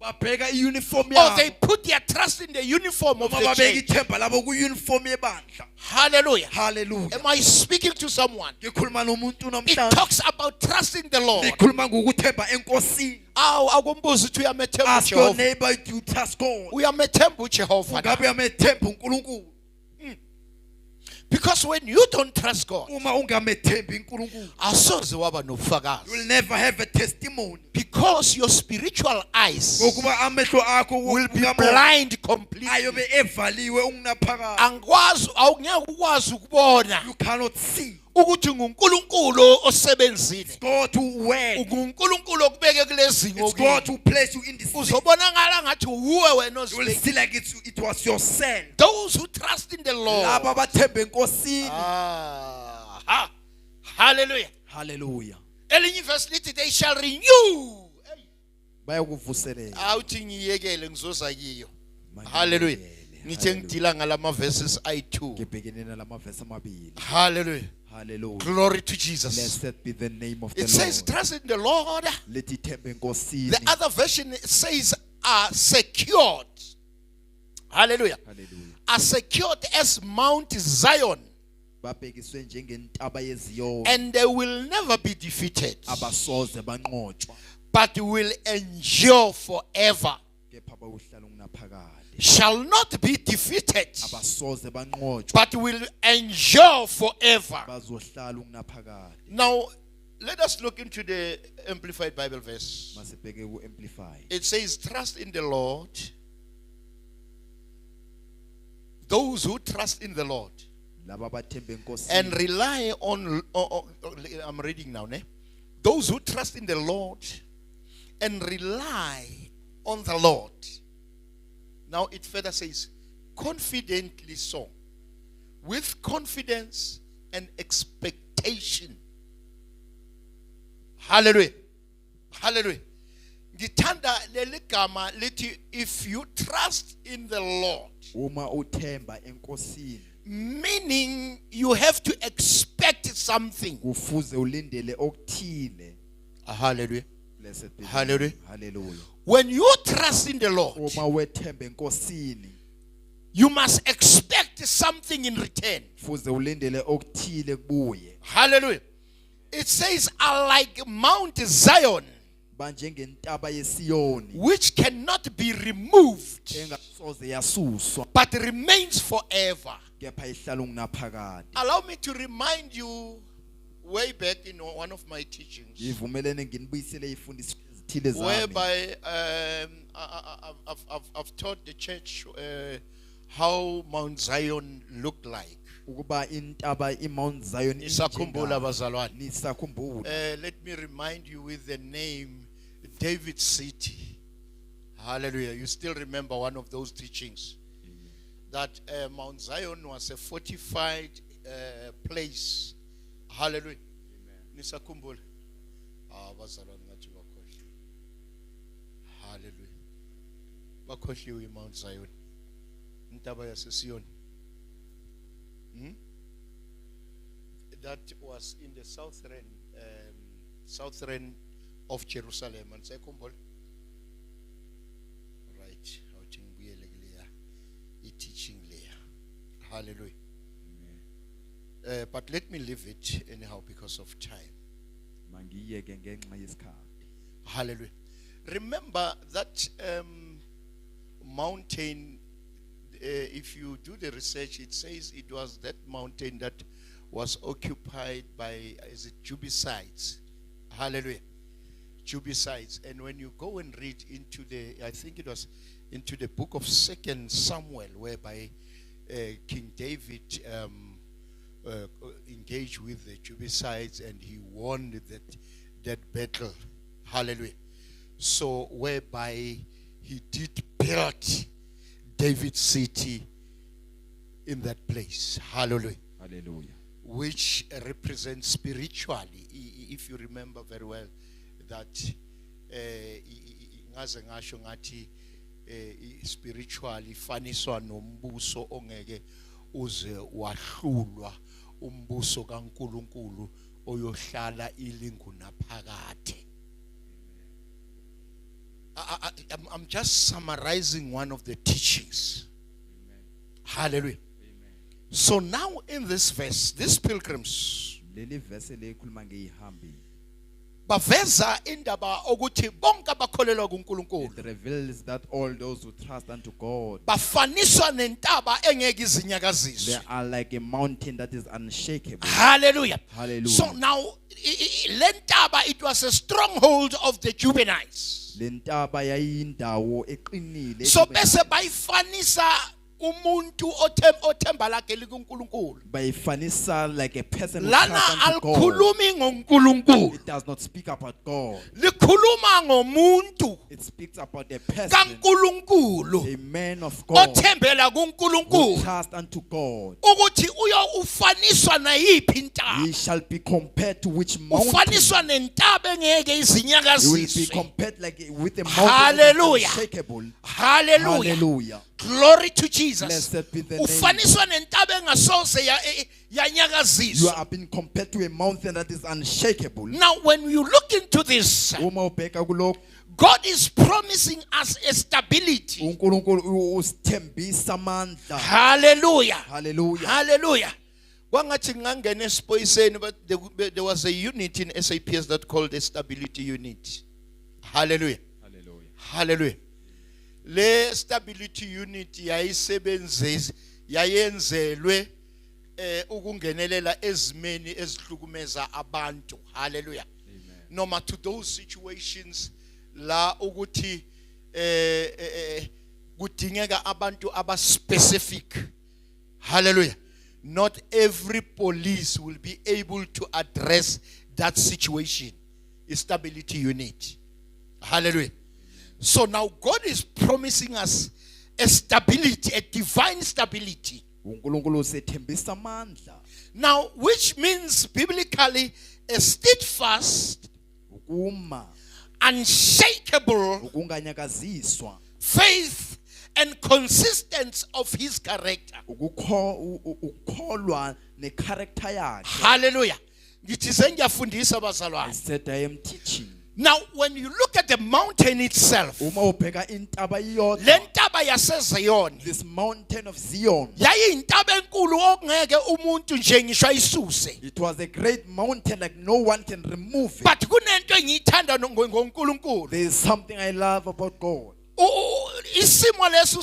Speaker 3: babheka iyuniform
Speaker 1: or they
Speaker 3: yabo.
Speaker 1: put their trust in the uniform of
Speaker 3: Uma
Speaker 1: the
Speaker 3: babeka
Speaker 1: church.
Speaker 3: ithemba labo kuyuniform yebandla.
Speaker 1: Hallelujah.
Speaker 3: Hallelujah.
Speaker 1: Am I speaking to someone?
Speaker 3: Ngikhuluma nomuntu
Speaker 1: It
Speaker 3: namhlanje.
Speaker 1: talks about trusting the Lord.
Speaker 3: Ngikhuluma ngokuthemba enkosini.
Speaker 1: Aw akumbuza ukuthi uyamethemba
Speaker 3: Ask your
Speaker 1: uJehova.
Speaker 3: neighbor, do you trust God?
Speaker 1: Uyamethemba uJehova.
Speaker 3: Ungabe uyamethemba uNkulunkulu?
Speaker 1: Because when you don't trust God,
Speaker 3: Uma ungamethembi uNkulunkulu,
Speaker 1: asoze waba
Speaker 3: you will
Speaker 1: nobufakazi.
Speaker 3: never have a testimony.
Speaker 1: Because your spiritual eyes
Speaker 3: Ngokuba amehlo akho
Speaker 1: will be
Speaker 3: kamoya
Speaker 1: blind completely.
Speaker 3: ayobe evaliwe ungunaphakade.
Speaker 1: Angikwazi awungeke ukwazi ukubona
Speaker 3: You cannot see
Speaker 1: ukuthi nguNkulunkulu osebenzile.
Speaker 3: God who word.
Speaker 1: UNkulunkulu okubeke kulezinga
Speaker 3: It's God
Speaker 1: okuyi.
Speaker 3: who placed you in this place.
Speaker 1: Uzobonakala ngathi uwe wena
Speaker 3: You will
Speaker 1: ozibekile.
Speaker 3: see like it was yourself.
Speaker 1: Those who trust in the Lord.
Speaker 3: Laba abathembe enkosini.
Speaker 1: Ah, hallelujah.
Speaker 3: Hallelujah.
Speaker 1: Elinye ivesi lithi they shall renew.
Speaker 3: Bayakuvuselela.
Speaker 1: Awuthi ngiyekele ngizoza kiyo.
Speaker 3: Manje
Speaker 1: Hallelujah.
Speaker 3: ngiyekele.
Speaker 1: Ngithe ngidila ngalama verses I2.
Speaker 3: Ngibhekene nalamavesi amabili.
Speaker 1: Hallelujah.
Speaker 3: Hallelujah.
Speaker 1: Glory to Jesus.
Speaker 3: Blessed be the name of the
Speaker 1: It says
Speaker 3: Lord.
Speaker 1: trust in the Lord.
Speaker 3: Lithi thembe enkosini.
Speaker 1: The other version says are secured. Hallelujah.
Speaker 3: Hallelujah.
Speaker 1: Are secured as Mount Zion,
Speaker 3: Babhekiswe njengentaba yeZiyoni.
Speaker 1: and they will never be defeated,
Speaker 3: Abasoze banqotshwa.
Speaker 1: but will endure forever.
Speaker 3: Kepha bawuhlala ungunaphakade.
Speaker 1: Shall not be defeated,
Speaker 3: Abasoze banqotshwa.
Speaker 1: but will endure forever.
Speaker 3: Bazohlala ungunaphakade.
Speaker 1: Now, let us look into the Amplified Bible verse.
Speaker 3: Masibheke ku-amplify.
Speaker 1: It says, trust in the Lord. Those who trust in the Lord
Speaker 3: Laba abathembe enkosini.
Speaker 1: and rely on, I'm reading now, ne? Those who trust in the Lord and rely on the Lord. Now it further says, confidently so, with confidence and expectation. Hallelujah. Hallelujah. Ngithanda leli gama lithi, if you trust in the Lord,
Speaker 3: Uma uthemba enkosini,
Speaker 1: meaning you have to expect something.
Speaker 3: kufuze ulindele okuthile.
Speaker 1: Hallelujah.
Speaker 3: Blessed be the
Speaker 1: Hallelujah.
Speaker 3: name. Hallelujah.
Speaker 1: When you trust in the Lord,
Speaker 3: Uma wethemba enkosini,
Speaker 1: you must expect something in return.
Speaker 3: kufuze ulindele okuthile kubuye.
Speaker 1: Hallelujah. It says, are like Mount Zion,
Speaker 3: Banjengentaba yeSiyoni,
Speaker 1: which cannot be removed,
Speaker 3: engasoze yasuswa,
Speaker 1: but remains forever.
Speaker 3: kepha ihlala ungunaphakade.
Speaker 1: Allow me to remind you, way back in one of my teachings,
Speaker 3: Ngivumelene nginibuyisele ifundiso ezithile zami.
Speaker 1: whereby I've taught the church how Mount Zion looked like.
Speaker 3: Ukuba intaba iMount Zion
Speaker 1: Nisakhumbula bazalwane.
Speaker 3: nisakhumbula.
Speaker 1: Let me remind you with the name David City. Hallelujah. You still remember one of those teachings. That Mount Zion was a fortified place. Hallelujah. Nisakhumbula. Bazalwane ngathi bakhohle. Hallelujah. Bakhohliwe iMount Zion. Intaba yaseSiyoni. That was in the southern of Jerusalem. And second, right? Teaching there. Hallelujah. But let me leave it anyhow because of time.
Speaker 3: Mangiyeke ngenxa yesikhathi.
Speaker 1: Hallelujah. Remember that mountain. If you do the research, it says it was that mountain that was occupied by, is it Jebusites? Hallelujah. Jebusites. And when you go and read into I think it was into the book of 2 Samuel, whereby King David engaged with the Jebusites and he won that battle. Hallelujah. So whereby he did build David City in that place. Hallelujah.
Speaker 3: Hallelujah.
Speaker 1: Which represents spiritually, if you remember very well, that ngaze ngasho ngathi spiritually faniswa nombuso ongeke uze wahlulwa, umbuso kaNkuluNkulu oyohlala ilingu naphakade. I'm just summarizing one of the teachings. Amen. Hallelujah. Amen. So now in this verse, these pilgrims,
Speaker 3: Leli verse le ikhuluma ngezihambi.
Speaker 1: baveza indaba ukuthi bonke abakholelwa kuNkulunkulu
Speaker 4: It reveals that all those who trust unto God,
Speaker 1: bafaniswa nentaba engeke
Speaker 4: they
Speaker 1: izinyakaziswe.
Speaker 4: are like a mountain that is unshakable.
Speaker 1: Hallelujah.
Speaker 4: Hallelujah.
Speaker 1: So now lentaba, it was a stronghold of the Jubilees.
Speaker 4: Lentaba yayindawo eqinile.
Speaker 1: So bese bayifanisa umuntu othemba lakhe likuNkulunkulu.
Speaker 4: Bayifanisa like a person who
Speaker 1: Lana
Speaker 4: trusts unto God.
Speaker 1: alikhulumi ngoNkulunkulu.
Speaker 4: It does not speak about God.
Speaker 1: Likhuluma ngomuntu
Speaker 4: It speaks about a person,
Speaker 1: kaNkulunkulu
Speaker 4: a man of God,
Speaker 1: othembela
Speaker 4: who
Speaker 1: kuNkulunkulu
Speaker 4: trusts unto God.
Speaker 1: ukuthi ufaniswa nayiphi intaba.
Speaker 4: He shall be compared to which mountain?
Speaker 1: Ufaniswa nentaba engeke
Speaker 4: He will be
Speaker 1: izinyakaziswe.
Speaker 4: compared like with a mountain
Speaker 1: Hallelujah.
Speaker 4: that is unshakable.
Speaker 1: Hallelujah.
Speaker 4: Hallelujah.
Speaker 1: Glory to Jesus.
Speaker 4: Blessed be the name.
Speaker 1: Ufaniswa nentaba engasoze
Speaker 4: You
Speaker 1: yanyakaziswa.
Speaker 4: are being compared to a mountain that is unshakable.
Speaker 1: Now when you look into this,
Speaker 4: Uma ubheka kulokho,
Speaker 1: God is promising us a stability.
Speaker 4: uNkulunkulu usithembisa amandla.
Speaker 1: Hallelujah.
Speaker 4: Hallelujah.
Speaker 1: Hallelujah. Kwangathi ngangena esipoyiseni, but there was a unit in SAPS that called a stability unit. Hallelujah.
Speaker 4: Hallelujah.
Speaker 1: Hallelujah. Le stability unit yayenzelwe ukungenelela ezimeni ezihlukumeza abantu. Hallelujah. Noma to those situations la ukuthi kudingeka abantu specific. Hallelujah. Not every police will be able to address that situation. A stability unit. Hallelujah. So now God is promising us a stability, a divine stability.
Speaker 4: uNkulunkulu usithembisa amandla.
Speaker 1: Now, which means biblically a steadfast,
Speaker 4: Ukuma,
Speaker 1: unshakable
Speaker 4: ukunganyakaziswa,
Speaker 1: faith and consistency of his character.
Speaker 4: ukukholwa necharacter yakhe.
Speaker 1: Hallelujah. Ngithi sengiyafundisa
Speaker 4: I
Speaker 1: bazalwane.
Speaker 4: said I am teaching.
Speaker 1: Now, when you look at the mountain itself,
Speaker 4: Uma ubheka intaba iyodwa,
Speaker 1: lentaba yaseZion
Speaker 4: this mountain of Zion,
Speaker 1: yayiyintaba enkulu okungeke umuntu nje ngisho ayisuse.
Speaker 4: it was a great mountain like no one can remove it.
Speaker 1: But kunento engiyithanda ngoNkulunkulu.
Speaker 4: There is something I love about God.
Speaker 1: Isimo leso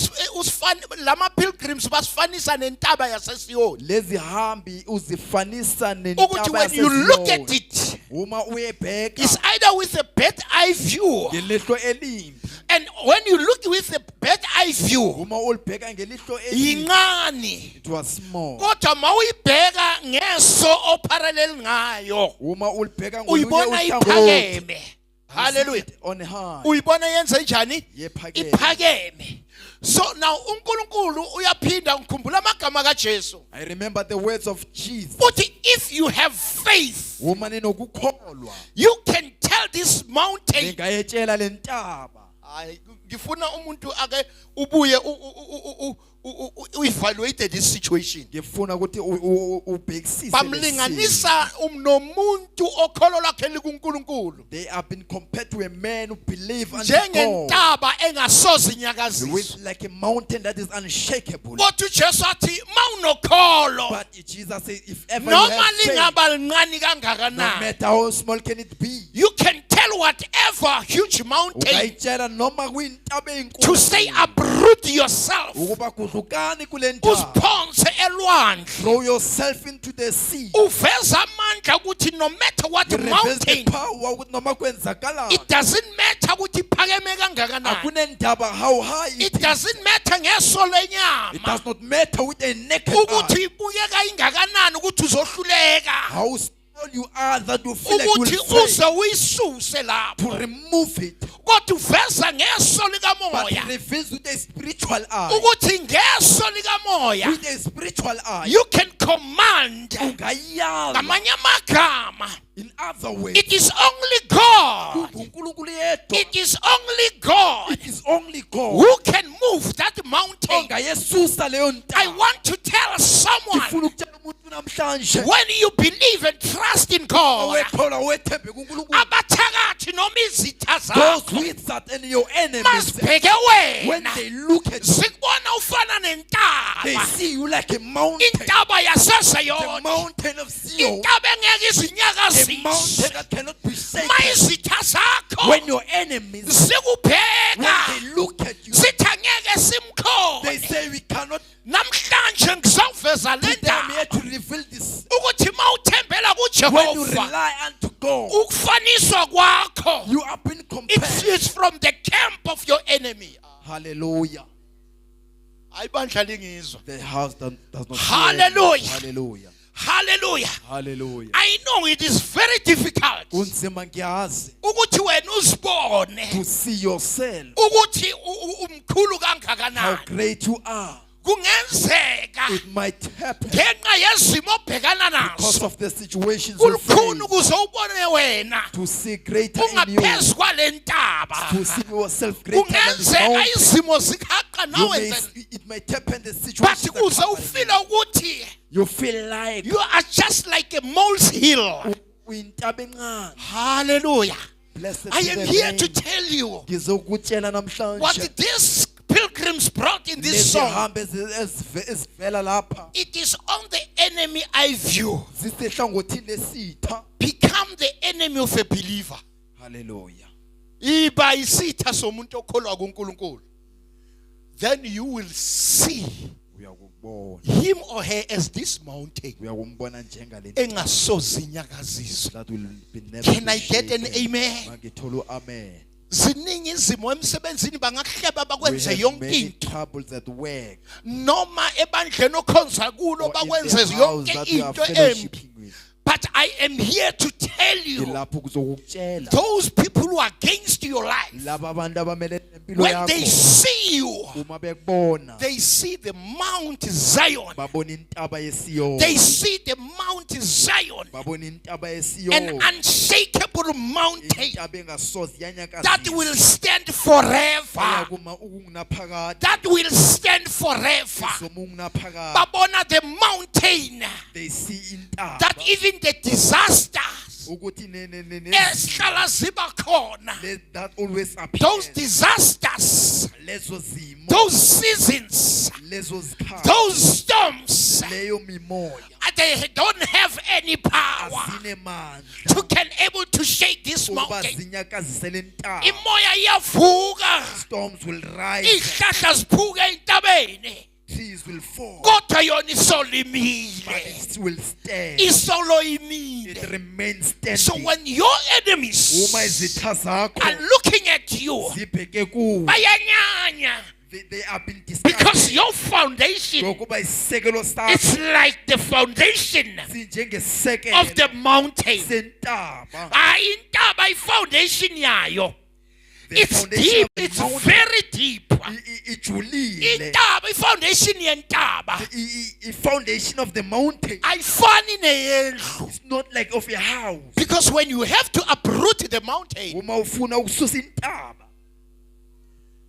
Speaker 1: lama pilgrims basifanisa nentaba yaseSiyoni.
Speaker 4: Lezi hambi uzifanisa
Speaker 1: Ukuthi
Speaker 4: nentaba
Speaker 1: when you look at
Speaker 4: yaseZion.
Speaker 1: it,
Speaker 4: Uma uyebheka
Speaker 1: it's either with a bird eye view,
Speaker 4: ngelihlo elimbi,
Speaker 1: and when you look with a bird eye view,
Speaker 4: uma ulibheka ngelihlo elimbi,
Speaker 1: yincane.
Speaker 4: it was small.
Speaker 1: Kodwa mawuyibheka ngeso oparallel ngayo,
Speaker 4: Uma ulibheka ngolunye
Speaker 1: uyibona
Speaker 4: uhlangothi,
Speaker 1: iphakeme.
Speaker 4: you
Speaker 1: Hallelujah.
Speaker 4: see it on high.
Speaker 1: Uyibona yenze njani?
Speaker 4: Yephakeme.
Speaker 1: Iphakeme. So now uNkulunkulu uyaphinda ngikhumbula amagama kaJesu.
Speaker 4: I remember the words of Jesus.
Speaker 1: Uthi if you have faith,
Speaker 4: Uma ninokukholwa,
Speaker 1: you can tell this mountain.
Speaker 4: ngingayetshela lentaba.
Speaker 1: Hayi, ngifuna umuntu ake ubuye uevaluate this situation.
Speaker 4: Ngifuna ukuthi ubhekisise lesi.
Speaker 1: Bamlinganisa nomuntu okholo lakhe likuNkulunkulu.
Speaker 4: They have been compared to a man who believes unto God
Speaker 1: Njengentaba engasoze inyakaziswe.
Speaker 4: with like a mountain that is unshakable.
Speaker 1: Kodwa uJesu athi mawunokholo
Speaker 4: But Jesus says, if ever you
Speaker 1: noma
Speaker 4: have faith,
Speaker 1: lingaba lincane
Speaker 4: no
Speaker 1: kangakanani,
Speaker 4: matter how small can it be,
Speaker 1: you can tell whatever huge mountain
Speaker 4: ungayitshela noma kuyintaba
Speaker 1: to say
Speaker 4: enkulu
Speaker 1: uproot yourself,
Speaker 4: ukuba kudlukani kule ntaba.
Speaker 1: uziphonse elwandle.
Speaker 4: Throw yourself into the sea.
Speaker 1: Uveza amandla ukuthi no matter what
Speaker 4: You reveals the
Speaker 1: mountain,
Speaker 4: power ukuthi noma kwenzakalani.
Speaker 1: it doesn't matter ukuthi iphakeme kangakanani,
Speaker 4: Akunendaba how high
Speaker 1: it
Speaker 4: it is.
Speaker 1: doesn't matter ngeso
Speaker 4: It
Speaker 1: lenyama
Speaker 4: does not matter with a naked
Speaker 1: ukuthi
Speaker 4: eye.
Speaker 1: ibukeka ingakanani ukuthi uzohluleka,
Speaker 4: How small you are that you feel like you
Speaker 1: ukuthi
Speaker 4: will fail
Speaker 1: uze uyisuse
Speaker 4: to
Speaker 1: lapho.
Speaker 4: remove it.
Speaker 1: Kodwa uveza ngeso
Speaker 4: But
Speaker 1: likamoya
Speaker 4: it reveals with a spiritual eye.
Speaker 1: ukuthi ngeso likamoya
Speaker 4: With a spiritual eye.
Speaker 1: you can command.
Speaker 4: Ungayala.
Speaker 1: Ngamanye amagama,
Speaker 4: In other words,
Speaker 1: it is only God.
Speaker 4: uNkulunkulu yedwa.
Speaker 1: It is only God
Speaker 4: It is only God
Speaker 1: who can move that mountain.
Speaker 4: ongayesusa leyo
Speaker 1: I
Speaker 4: ntaba.
Speaker 1: want to tell someone,
Speaker 4: Ngifuna ukutshela umuntu namhlanje
Speaker 1: when you believe and trust in God,
Speaker 4: owekholwa wethembe kuNkulunkulu,
Speaker 1: abathakathi noma izitha
Speaker 4: those
Speaker 1: zakho
Speaker 4: with that and your enemies,
Speaker 1: masibheke
Speaker 4: when
Speaker 1: wena,
Speaker 4: they look at you,
Speaker 1: sikubona ufana
Speaker 4: they
Speaker 1: nentaba,
Speaker 4: see you like a mountain.
Speaker 1: intaba
Speaker 4: The
Speaker 1: yaseZiyoni,
Speaker 4: mountain of Zion.
Speaker 1: intaba engeke
Speaker 4: A mountain
Speaker 1: izinyakazise,
Speaker 4: that cannot be shaken.
Speaker 3: forsaken,
Speaker 1: mayizitha zakho
Speaker 3: when your enemies, when
Speaker 1: zikubheka
Speaker 3: they look at you,
Speaker 1: sithi angeke
Speaker 3: they
Speaker 1: simkhone.
Speaker 3: say we cannot.
Speaker 1: Namhlanje ngizoveza le
Speaker 3: Today I'm here
Speaker 1: ndaba
Speaker 3: to reveal this.
Speaker 1: ukuthi mawuthembela
Speaker 3: When you
Speaker 1: kuJehova
Speaker 3: rely unto God,
Speaker 1: ukufaniswa kwakho
Speaker 3: you are being
Speaker 1: it's
Speaker 3: compared.
Speaker 1: from the camp of your enemy.
Speaker 3: Hallelujah.
Speaker 1: Ayibandla lingizwa.
Speaker 3: The house does not.
Speaker 1: Hallelujah.
Speaker 3: Hallelujah.
Speaker 1: Hallelujah.
Speaker 3: Hallelujah.
Speaker 1: I know it is very difficult
Speaker 3: Unzima ngiyazi
Speaker 1: ukuthi wena uzibone
Speaker 3: to see yourself
Speaker 1: ukuthi umkhulu
Speaker 3: how
Speaker 1: kangakanani.
Speaker 3: great you are.
Speaker 1: Kungenzeka
Speaker 3: It might happen
Speaker 1: ngenxa yezimo obhekana
Speaker 3: because
Speaker 1: nazo
Speaker 3: of the situations you
Speaker 1: kulukhuni
Speaker 3: face,
Speaker 1: ukuze ubone wena
Speaker 3: to see greater in you,
Speaker 1: ungaphezu kwale ntaba.
Speaker 3: to see yourself greater than this
Speaker 1: Kungenzeka
Speaker 3: mountain.
Speaker 1: izimo zikhaqa
Speaker 3: You
Speaker 1: nawe
Speaker 3: may,
Speaker 1: nzela.
Speaker 3: it might happen the
Speaker 1: But
Speaker 3: situation
Speaker 1: kuze
Speaker 3: that
Speaker 1: ufile ukuthi
Speaker 3: you feel like
Speaker 1: you are just like a molehill.
Speaker 3: uyintaba encane.
Speaker 1: Hallelujah.
Speaker 3: Blessed
Speaker 1: I
Speaker 3: be
Speaker 1: am
Speaker 3: the
Speaker 1: here
Speaker 3: name.
Speaker 1: to tell you
Speaker 3: Ngizokutshela
Speaker 1: what
Speaker 3: namhlanje
Speaker 1: these pilgrims brought in this song.
Speaker 3: lezihambe ezivela lapha
Speaker 1: It is on the enemy eye view.
Speaker 3: zisehlangothini lesitha.
Speaker 1: Become the enemy of a believer.
Speaker 3: Hallelujah.
Speaker 1: Iba isitha somuntu okholwa kuNkulunkulu. Then you will see
Speaker 3: Uyakubona.
Speaker 1: him or her as this mountain
Speaker 3: Uyakumbona njengale
Speaker 1: engasoze inyakaziswe.
Speaker 3: that will be never.
Speaker 1: Can I get an amen?
Speaker 3: Mangitholo amen.
Speaker 1: Ziningi izimo emsebenzini bangakuhleba
Speaker 3: We
Speaker 1: bakwenze
Speaker 3: have
Speaker 1: yonke
Speaker 3: many
Speaker 1: into.
Speaker 3: troubles at work.
Speaker 1: Noma ebandleni okhonza kulo
Speaker 3: Or in
Speaker 1: bakwenze
Speaker 3: the house
Speaker 1: yonke
Speaker 3: that we are
Speaker 1: into embi.
Speaker 3: fellowshipping with.
Speaker 1: But I am here to tell you,
Speaker 3: Ngilapho kuzokutshela
Speaker 1: those people who are against your life,
Speaker 3: laba abantu abamelene nempilo
Speaker 1: when they
Speaker 3: yakho
Speaker 1: see you,
Speaker 3: uma bekubona
Speaker 1: they see the Mount Zion.
Speaker 3: babona intaba yesiyoni,
Speaker 1: They see the Mount Zion,
Speaker 3: babona intaba
Speaker 1: an
Speaker 3: yesiyoni,
Speaker 1: unshakable mountain
Speaker 3: intaba engasoze
Speaker 1: that will
Speaker 3: yanyakaziswa
Speaker 1: stand forever.
Speaker 3: eyakuma ukungunaphakade,
Speaker 1: That will stand forever.
Speaker 3: izoma ukungunaphakade.
Speaker 1: Babona the mountain
Speaker 3: They see intaba
Speaker 1: that even the disasters
Speaker 3: ukuthi
Speaker 1: ezihlala ziba khona,
Speaker 3: that always
Speaker 1: those
Speaker 3: appears,
Speaker 1: disasters,
Speaker 3: lezo zimo,
Speaker 1: those seasons,
Speaker 3: lezo zikhathi,
Speaker 1: those storms,
Speaker 3: leyo mimoya
Speaker 1: they don't have any power
Speaker 3: azinemandla
Speaker 1: to can able to shake this
Speaker 3: ukuba
Speaker 1: mountain.
Speaker 3: zinyakazise le ntaba.
Speaker 1: Imoya iyavuka,
Speaker 3: Storms will rise,
Speaker 1: ihlahla ziphuke entabeni,
Speaker 3: trees will fall,
Speaker 1: kodwa yona
Speaker 3: but
Speaker 1: isolimile,
Speaker 3: it will stand.
Speaker 1: isolo
Speaker 3: It
Speaker 1: imile.
Speaker 3: remains
Speaker 1: So
Speaker 3: standing.
Speaker 1: when your enemies
Speaker 3: Uma izitha zakho
Speaker 1: are looking at you,
Speaker 3: zibheke kuwe,
Speaker 1: bayanyanya,
Speaker 3: they are being
Speaker 1: because
Speaker 3: discouraged.
Speaker 1: your foundation,
Speaker 3: Ngokuba isisekelo sakho
Speaker 1: it's like the foundation
Speaker 3: sinjengesekelo
Speaker 1: of the mountain.
Speaker 3: sentaba.
Speaker 1: Intaba i-foundation yayo,
Speaker 3: The
Speaker 1: it's
Speaker 3: foundation
Speaker 1: deep,
Speaker 3: of the
Speaker 1: it's
Speaker 3: mountain
Speaker 1: very deep.
Speaker 3: ijulile.
Speaker 1: Intaba, i-foundation yentaba
Speaker 3: Foundation of the mountain
Speaker 1: ayifani neyendlu,
Speaker 3: is not like of a house.
Speaker 1: because when you have to uproot the mountain,
Speaker 3: Uma ufuna ukususa intaba,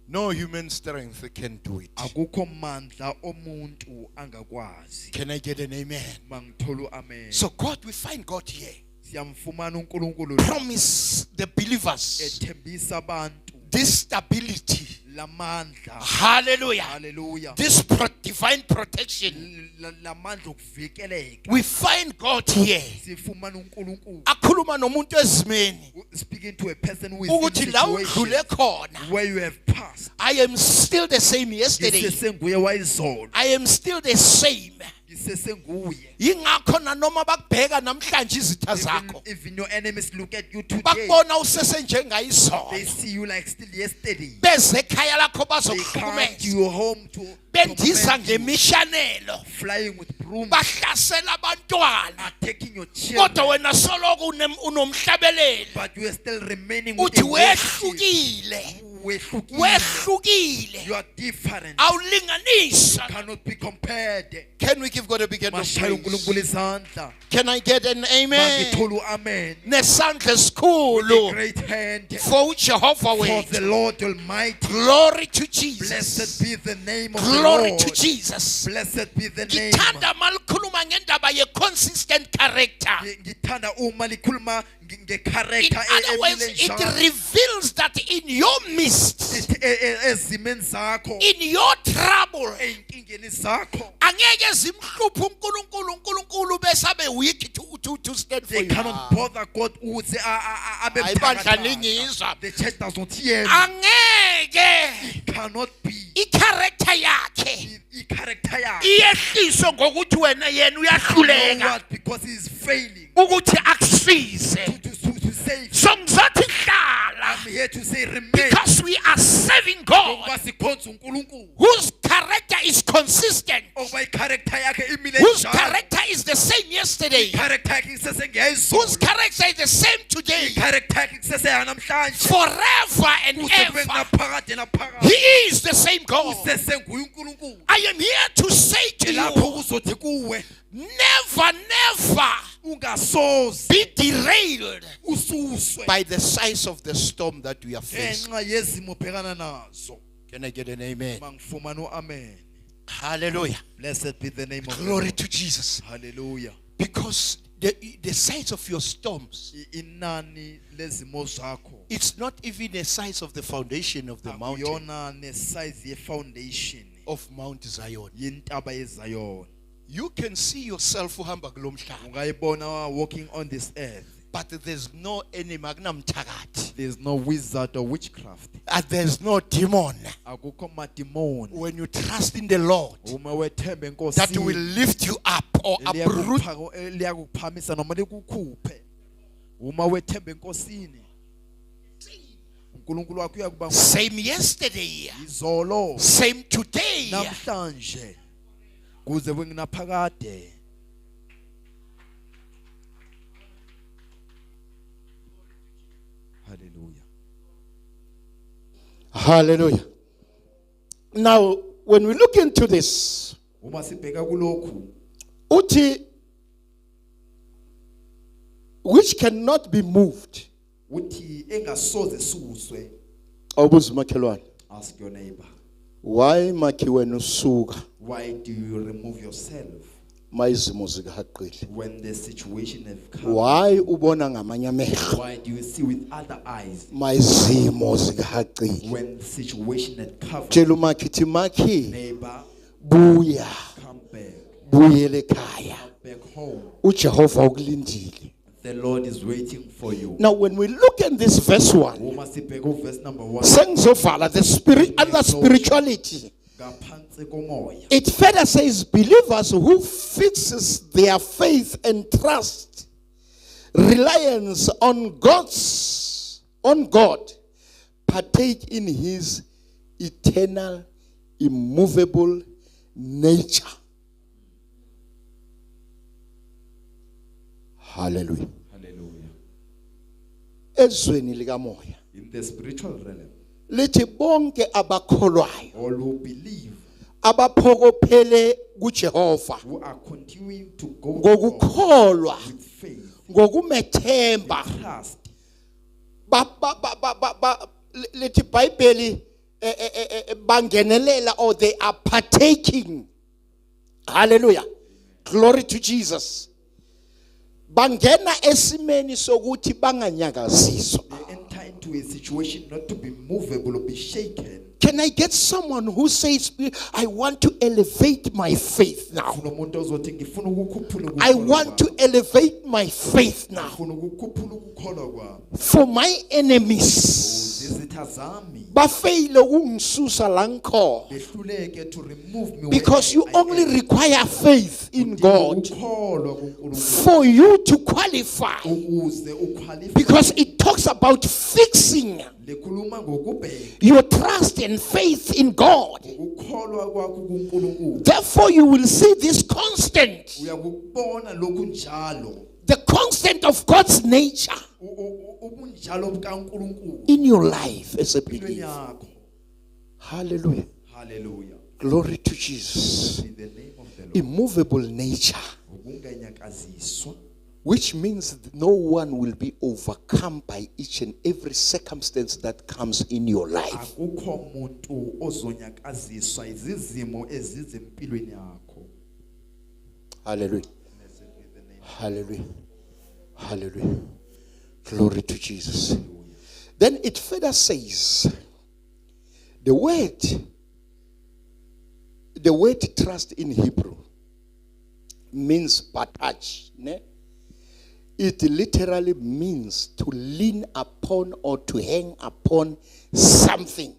Speaker 1: no human strength can do it.
Speaker 3: akukho mandla omuntu angakwazi.
Speaker 1: Can I get an amen?
Speaker 3: Mangitholo amen.
Speaker 1: So God, we find God here
Speaker 3: Siyamfumana uNkulunkulu
Speaker 1: promise the believers
Speaker 3: ethembisa abantu
Speaker 1: this stability,
Speaker 3: lamandla.
Speaker 1: hallelujah,
Speaker 3: Hallelujah.
Speaker 1: this divine protection.
Speaker 3: Lamandla okuvikeleka.
Speaker 1: We find God here
Speaker 3: Sifumana uNkulunkulu
Speaker 1: akhuluma nomuntu ezimeni
Speaker 3: speaking to a person who is
Speaker 1: ukuthi
Speaker 3: in
Speaker 1: la
Speaker 3: a situation
Speaker 1: udlule khona,
Speaker 3: where you have passed.
Speaker 1: I am still the same yesterday,
Speaker 3: Ngisesenguye wayizolo.
Speaker 1: I am still the same.
Speaker 3: Ngisesenguye.
Speaker 1: Yingakho nanoma bakubheka namhlanje izitha zakho
Speaker 3: Even your enemies look at you today.
Speaker 1: bakubona usesenjengayizolo,
Speaker 3: They see you like still yesterday.
Speaker 1: beze ekhaya lakho
Speaker 3: They come to
Speaker 1: bazokuhlukumeza,
Speaker 3: your home to
Speaker 1: bendiza
Speaker 3: torment you,
Speaker 1: ngemishanelo,
Speaker 3: flying with brooms,
Speaker 1: bahlasela abantwana,
Speaker 3: attacking your children.
Speaker 1: kodwa wena soloko unomhlabeleli,
Speaker 3: But you are still remaining with
Speaker 1: uthi
Speaker 3: a worship.
Speaker 1: wehlukile,
Speaker 3: Wehlukile.
Speaker 1: wehlukile,
Speaker 3: You are different.
Speaker 1: awulinganiswa.
Speaker 3: Cannot be compared.
Speaker 1: Can we give God a big hand of
Speaker 3: Mashaya
Speaker 1: praise?
Speaker 3: uNkulunkulu izandla.
Speaker 1: Can I get an amen?
Speaker 3: Mangitholu amen.
Speaker 1: Nesandla esikhulu
Speaker 3: Great hand
Speaker 1: for uJehova
Speaker 3: for
Speaker 1: wethu.
Speaker 3: the Lord Almighty.
Speaker 1: Glory to Jesus.
Speaker 3: Blessed be the name of the
Speaker 1: Glory
Speaker 3: Lord.
Speaker 1: to Jesus.
Speaker 3: Blessed be the name.
Speaker 1: Ngithanda malikhuluma ngendaba ye consistent character.
Speaker 3: Ngithanda uma likhuluma
Speaker 1: In
Speaker 4: ngecharacter
Speaker 1: other words, it reveals that in your midst,
Speaker 4: ezimeni zakho
Speaker 1: in your trouble,
Speaker 4: einkingeni zakho
Speaker 1: angeke zimhluphe uNkulunkulu bese abe weak to stand for
Speaker 4: they
Speaker 1: you.
Speaker 4: cannot bother God ukuthi abe
Speaker 1: Ayibandla
Speaker 4: buthakathaka.
Speaker 1: lingizwa.
Speaker 4: The church does not hear me.
Speaker 1: Angeke
Speaker 4: Cannot be
Speaker 1: i-character yakhe
Speaker 4: i-character yakhe.
Speaker 1: iyehliswe ngokuthi wena yena
Speaker 4: You know
Speaker 1: uyahluleka
Speaker 4: what? Because he is failing
Speaker 1: ukuthi akusize.
Speaker 4: to save.
Speaker 1: So ngizothi hlala
Speaker 4: I'm here to say remain.
Speaker 1: because we are serving God
Speaker 4: Ngoba sikhonza uNkulunkulu.
Speaker 1: whose character is consistent,
Speaker 4: Ngoba i-character yakhe imile
Speaker 1: whose
Speaker 4: njalo.
Speaker 1: character is the same yesterday,
Speaker 4: I-character yakhe
Speaker 1: whose
Speaker 4: isesengeyizolo.
Speaker 1: character is the same today,
Speaker 4: I-character yakhe iseseyanamhlanje.
Speaker 1: forever and
Speaker 4: Kuze kube
Speaker 1: ever.
Speaker 4: kunaphakade naphakade.
Speaker 1: He is the same God.
Speaker 4: Usesenguye uNkulunkulu.
Speaker 1: I am here to say to
Speaker 4: Lapho
Speaker 1: you,
Speaker 4: kuzothi kuwe
Speaker 1: never
Speaker 4: ungasoze
Speaker 1: be derailed
Speaker 4: ususwe
Speaker 1: by the size of the storm that we are facing.
Speaker 4: ngenxa yezimo bhekana nazo.
Speaker 1: Can I get an amen?
Speaker 4: Mangifumana amen.
Speaker 1: Hallelujah.
Speaker 4: Blessed be the name of the
Speaker 1: Glory
Speaker 4: Lord.
Speaker 1: to Jesus.
Speaker 4: Hallelujah.
Speaker 1: Because the size of your storms,
Speaker 4: Inani lezimo zakho
Speaker 1: it's not even the size of the foundation of the mountain
Speaker 4: akuyona nesize ye-foundation
Speaker 1: of Mount Zion.
Speaker 4: yentaba yeZion.
Speaker 1: You can see yourself uhamba kulo mhlaba,
Speaker 4: Ungayibona walking on this earth.
Speaker 1: but there's no enemy, akunamthakathi.
Speaker 4: There's no wizard or witchcraft.
Speaker 1: There's no demon.
Speaker 4: Akukho madimoni.
Speaker 1: When you trust in the Lord,
Speaker 4: Uma wethemba enkosini
Speaker 1: that will lift you up or uproot.
Speaker 4: liyakuphamisa noma likukhuphe. Uma wethemba enkosini uNkulunkulu wakho uyakuba
Speaker 1: Same yesterday,
Speaker 4: izolo
Speaker 1: same today.
Speaker 4: namhlanje kuze kunginaphakade. Hallelujah.
Speaker 1: Hallelujah. Now, when we look into this,
Speaker 4: Uma sibheka kulokhu
Speaker 1: uthi, which cannot be moved.
Speaker 4: uthi engasoze suswe.
Speaker 1: Awubuze umakhelwane,
Speaker 4: Ask your neighbor,
Speaker 1: why makhi wena usuka
Speaker 4: why do you remove yourself
Speaker 1: mayizimo zikahaqile?
Speaker 4: when the situation has come?
Speaker 1: Why ubona ngamanye amehlo
Speaker 4: Why do you see with other eyes
Speaker 1: mayizimo zikahaqile?
Speaker 4: when the situation has covered?
Speaker 1: Tshela umakhi ithi makhi
Speaker 4: Neighbor,
Speaker 1: buya,
Speaker 4: come back.
Speaker 1: buyele ekhaya.
Speaker 4: Come back home.
Speaker 1: uJehova ukulindile.
Speaker 4: The Lord is waiting for you.
Speaker 1: Now when we look at this verse 1,
Speaker 4: Uma sibheka verse number 1.
Speaker 1: sengizovala the spirit under spirituality.
Speaker 4: Ngaphansi komoya.
Speaker 1: It further says believers who fixes their faith and trust, reliance on God, partake in his eternal, immovable nature. Hallelujah.
Speaker 4: Hallelujah.
Speaker 1: Ezweni likamoya
Speaker 4: In the spiritual realm,
Speaker 1: lithi bonke abakholwayo
Speaker 4: all who believe,
Speaker 1: abaphokophele kuJehova
Speaker 4: who are continuing to go
Speaker 1: ngokukholwa
Speaker 4: with faith,
Speaker 1: ngokumethemba
Speaker 4: trust,
Speaker 1: lithi iBhayibheli bangenelela, or they are partaking. Hallelujah. Glory to Jesus. Bangena esimeni sokuthi banganyakaziswa.
Speaker 4: they enter into a situation not to be movable or be shaken.
Speaker 1: Can I get someone who says, I want to elevate my faith now?
Speaker 4: Kunomuntu ozothi ngifuna ukukhuphula
Speaker 1: I
Speaker 4: ukukholwa
Speaker 1: want to
Speaker 4: kwami.
Speaker 1: elevate my faith now.
Speaker 4: Ngifuna ukukhuphula ukukholwa kwami.
Speaker 1: For my enemies,
Speaker 4: Izitha zami
Speaker 1: bafeyile ukungisusa la ngikhona.
Speaker 4: behluleke to remove me
Speaker 1: Because you
Speaker 4: where I
Speaker 1: only
Speaker 4: am.
Speaker 1: require faith in God
Speaker 4: Ukukholwa kuNkulunkulu
Speaker 1: for you to qualify.
Speaker 4: ukuze uqualify.
Speaker 1: Because it talks about fixing
Speaker 4: Likhuluma ngokubheka
Speaker 1: your trust and faith in God.
Speaker 4: ukukholwa kwakho kuNkulunkulu.
Speaker 1: Therefore, you will see this constant,
Speaker 4: Uyakubona lokhu njalo.
Speaker 1: the constant of God's nature
Speaker 4: Ubunjalo bukaNkulunkulu
Speaker 1: in your life as a
Speaker 4: empilweni
Speaker 1: believer.
Speaker 4: yakho.
Speaker 1: Hallelujah.
Speaker 4: Hallelujah.
Speaker 1: Glory to Jesus.
Speaker 4: In the name of the Lord.
Speaker 1: Immovable nature,
Speaker 4: Ukunganyakaziswa,
Speaker 1: which means that no one will be overcome by each and every circumstance that comes in your life.
Speaker 4: akukho umuntu ozonyakaziswa izizimo ezizempilweni yakho.
Speaker 1: Hallelujah.
Speaker 4: Blessed be the name.
Speaker 1: Hallelujah. Hallelujah. Glory to Jesus. Then it further says, the word trust in Hebrew means patach. Ne? It literally means to lean upon or to hang upon something.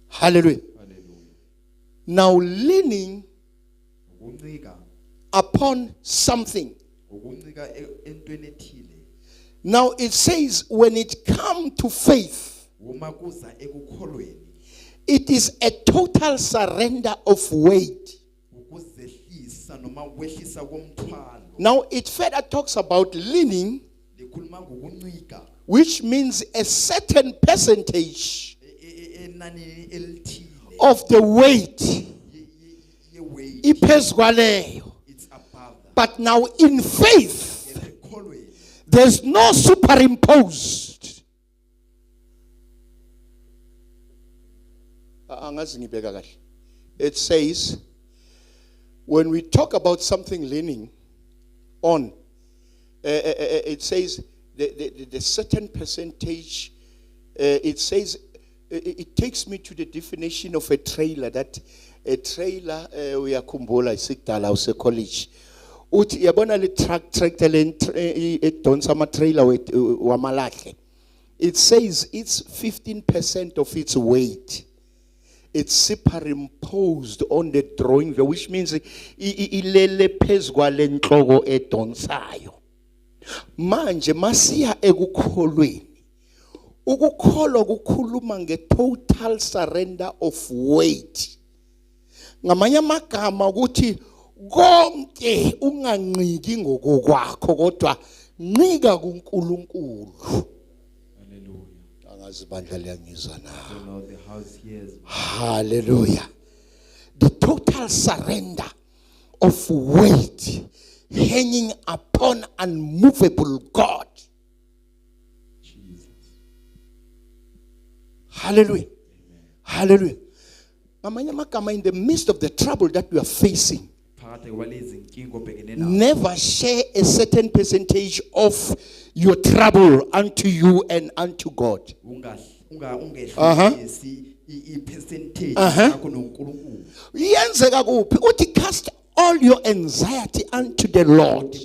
Speaker 1: Hallelujah. Now leaning upon something. Now it says when it comes to faith, it is a total surrender of weight. Now it further talks about leaning, which means a certain percentage of the weight.
Speaker 4: It's above that.
Speaker 1: But now in faith, there's no superimposed. It says, when we talk about something leaning on, it says the certain percentage, it says, it takes me to the definition of a trailer. That a trailer, we are kumbola isikdala use college. Uthi yabona le tractor le edonsa ama trailer wamalahle. It says it's 15% of its weight. It's superimposed on the drawing, which means ilele phezukwa lenhloko edonsayo. Manje masiya ekukholweni. Ukukholwa kukhuluma nge-total surrender of weight. Ngamanye amagama ukuthi konke unganqiki ngokwakho kodwa ncika kuNkulunkulu. Hallelujah. The total surrender of weight hanging upon unmovable God. Hallelujah. Hallelujah. In the midst of the trouble that we are facing, never share a certain percentage of your trouble unto you and unto God. Cast all your anxiety unto the Lord,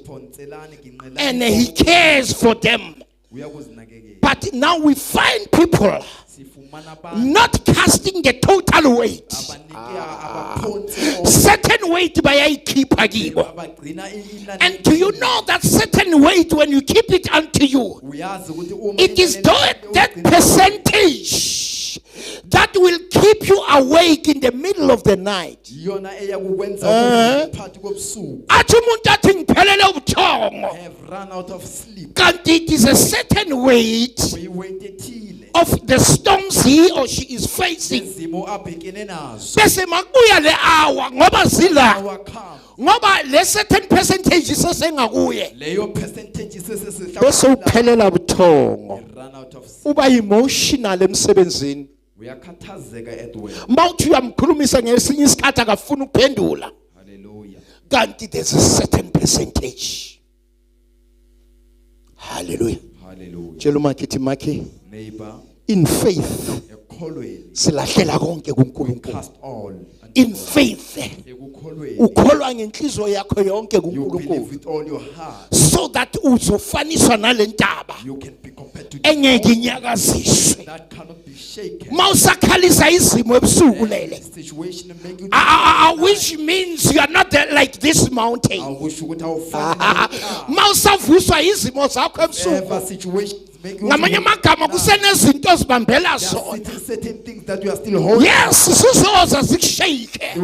Speaker 1: and He cares for them. But now we find people not casting the total weight. Certain weight by I keep agibo. And do you know that certain weight, when you keep it unto you, it is that percentage that will keep you awake in the middle of the night.
Speaker 4: Have run out of sleep.
Speaker 1: It is a certain weight of the storms he or she is facing. Bese makuya le hour ngoba zila ngoba le certain percentage sesengakuye bese uphelela buthongo uba emotional emsebenzini mawuthi uyamkhulumisa ngesinye isikhathi akafuna ukuphendula. Kanti there's a certain percentage. Hallelujah. Tshela umakithi makhe in faith silahlela konke kuNkulunkulu. In faith ukholwa ngenhliziyo yakho yonke kuNkulunkulu so that uzofaniswa nalentaba engeke inyakaziswe. Mawusakhalisa izimo ebusuku lele, which means you are not like this mountain. Mawusavuswa izimo zakho ebusuku ngamanye amagama kusenezinto ezibambela zona. Yes, sizoza zikushake,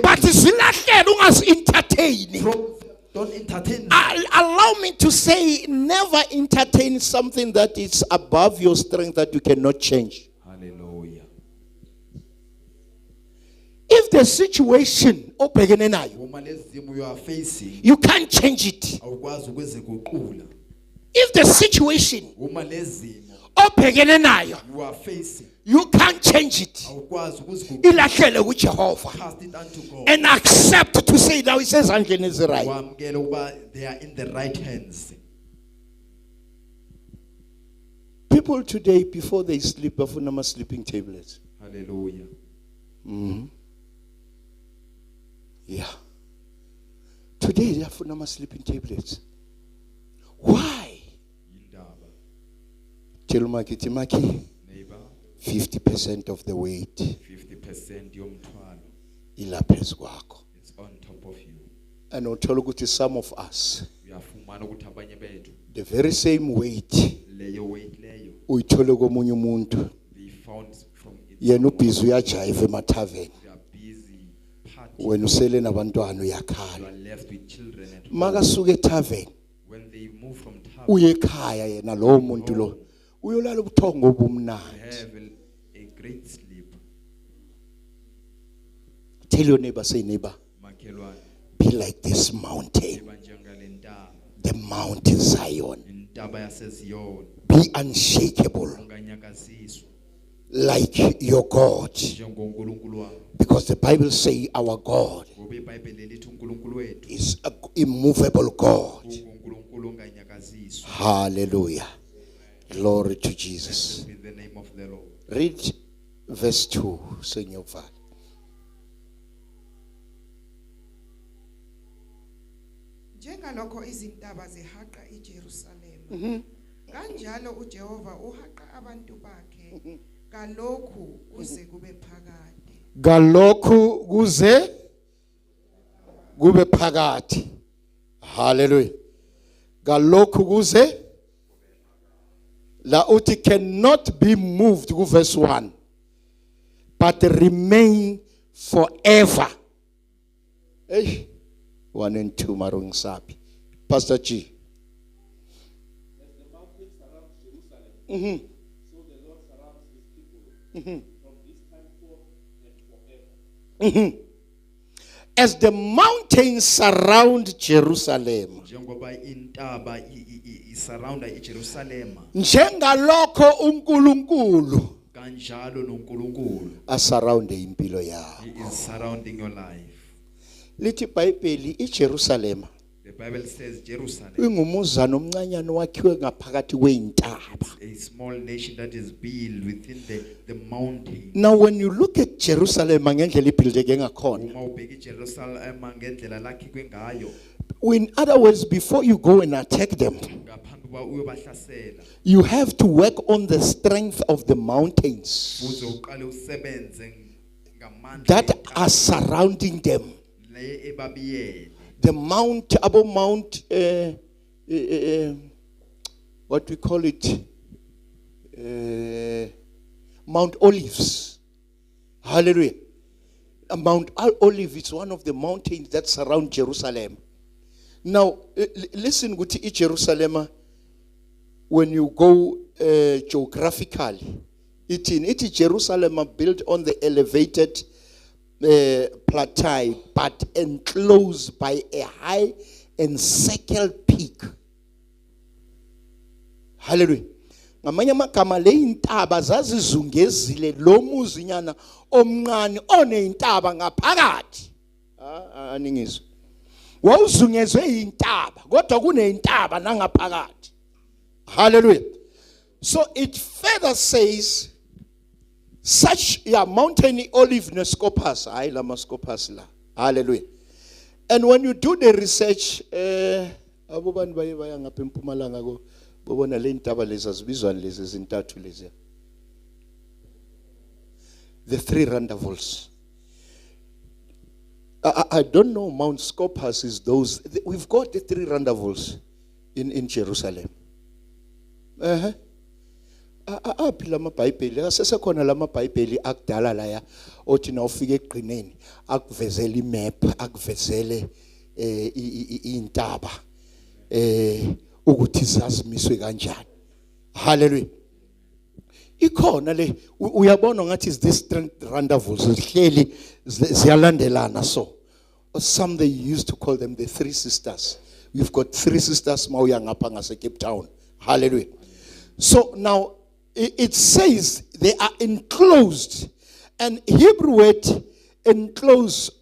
Speaker 1: but zilahlele ungazi-entertain.
Speaker 4: Don't entertain.
Speaker 1: Allow me to say, never entertain something that is above your strength that you cannot change.
Speaker 4: Hallelujah.
Speaker 1: If the situation
Speaker 4: you are facing,
Speaker 1: you can't change it. If the situation
Speaker 4: you are facing,
Speaker 1: you can't change it,
Speaker 4: cast it unto God.
Speaker 1: and accept to say, now he says, they are
Speaker 4: They are in the right hands.
Speaker 1: People today, before they sleep, bafuna sleeping tablets.
Speaker 3: Hallelujah.
Speaker 1: Yeah. Today they have sleeping tablets. Why?
Speaker 3: Indaba.
Speaker 1: Tell Maki,
Speaker 3: Neighbor,
Speaker 1: 50% of the weight
Speaker 3: 50% yomthwalo.
Speaker 1: ilaphezu kwakho.
Speaker 3: It's on top of you.
Speaker 1: And uthola ukuthi some of us,
Speaker 3: Uyafumana ukuthi abanye bethu
Speaker 1: the very same weight
Speaker 3: leyo weight leyo
Speaker 1: uyithole komunye umuntu,
Speaker 3: they found from it.
Speaker 1: yena ubhizi uyajive emathaveni,
Speaker 3: You are busy partying.
Speaker 1: wena usele nabantwana
Speaker 3: You
Speaker 1: uyakhala.
Speaker 3: are left with children at home.
Speaker 1: Makasuka ethaveni
Speaker 3: When they move from town,
Speaker 1: uye ekhaya, yena lowo muntu lo uyolala ubuthongo obumnandi.
Speaker 3: have a great sleep.
Speaker 1: Tell your neighbor, say neighbor,
Speaker 3: Makhelwane,
Speaker 1: be like this mountain,
Speaker 3: iba njengale ntaba,
Speaker 1: the Mount Zion.
Speaker 3: intaba yaseZiyoni,
Speaker 1: Be unshakable
Speaker 3: unganyakaziswa
Speaker 1: like your God.
Speaker 3: njengoNkulunkulu wakho.
Speaker 1: Because the Bible says our God
Speaker 3: Ngoba iBhayibheli lithi uNkulunkulu wethu
Speaker 1: is an immovable God.
Speaker 3: unguNkulunkulu onganyakaziswa.
Speaker 1: Hallelujah. Glory to Jesus.
Speaker 3: In the name of the Lord.
Speaker 1: Read verse 2, Senor Val.
Speaker 5: Njengalokho izintaba zihaqa iJerusalema kanjalo uJehova uhaqa abantu bakhe kalokhu kuze kube phakade.
Speaker 1: Galokhu kuze kube phakade. Hallelujah. Galokhu kuze la uthi cannot be moved ku verse 1 but remain forever. Hey, 1 and 2 marung sapi. Pastor G. As the mountains surround Jerusalem,
Speaker 3: Njengoba intaba isurrounda iJerusalema,
Speaker 1: njengalokho uNkulunkulu
Speaker 3: kanjalo noNkulunkulu
Speaker 1: asurrounde impilo yakho.
Speaker 3: he is surrounding your life.
Speaker 1: Lithi iBhayibheli iJerusalem
Speaker 3: The Bible says Jerusalem,
Speaker 1: ingumuzana omncanyana wakhiwe ngaphakathi kweintaba.
Speaker 3: a small nation that is built within the mountain.
Speaker 1: Now when you look at Jerusalem ngendlela ibuildeke ngakhona,
Speaker 3: Uma ubheka iJerusalem ngendlela lakhiwe ngayo,
Speaker 1: in other words, before you go and attack them,
Speaker 3: ngaphambi kuba uyobahlasela,
Speaker 1: you have to work on the strength of the mountains
Speaker 3: uze uqale usebenze ngamandla
Speaker 1: that are surrounding them.
Speaker 3: le ebabiyele.
Speaker 1: The mount, above Mount, what we call it, Mount Olives. Hallelujah. Mount Olive is one of the mountains that surround Jerusalem. Now, listen to Jerusalem. When you go geographically, it is Jerusalem built on the elevated plateau, but enclosed by a high encircled peak. Hallelujah. Ngamanye amagama le intaba zazizungezile lo muzinyana omncane oneyintaba ngaphakathi. Aningizwe. Wawuzungezwe intaba kodwa kuneyintaba nangaphakathi. Hallelujah. So it further says such mountain olive nescopas, scopus la. Hallelujah. And when you do the research, abobani baye baya ngapha eMpumalanga ko bobona le ntaba lezi azibizwa lezi zintathu lezi. The three randavels. I don't know, Mount Scopus is those. We've got the three randavels in Jerusalem. Aphi lama Bible asesekhona lama Bible akudala laya othi na ufike eqineni akuvezele imap akuvezele intaba ukuthi zazimiswe kanjani. Hallelujah. Ikhona le uyabona ngathi is this randavels zihleli ziyalandelana so. Some they used to call them the three sisters. We've got three sisters mawuya ngapha ngase Cape Town. Hallelujah. So now it says they are enclosed, and Hebrew word enclosed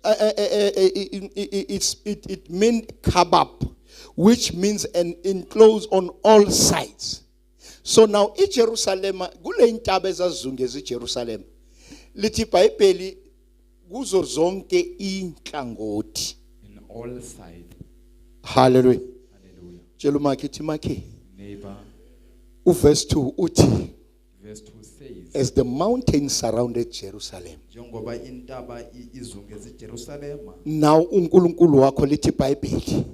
Speaker 1: it means kabab, which means an enclosed on all sides. So now iJerusalem kule intaba ezazungeza iJerusalem lithi iBhayibheli kuzo zonke inhlangothi.
Speaker 3: In all sides.
Speaker 1: Hallelujah.
Speaker 3: Hallelujah.
Speaker 1: Tshela umakhe makhe
Speaker 3: Neighbor,
Speaker 1: uverse 2 uthi
Speaker 3: verse 2 says,
Speaker 1: as the mountains surrounded Jerusalem.
Speaker 4: Njengoba intaba izungeze Jerusalem,
Speaker 1: Now uNkulunkulu wakho lithi iBhayibheli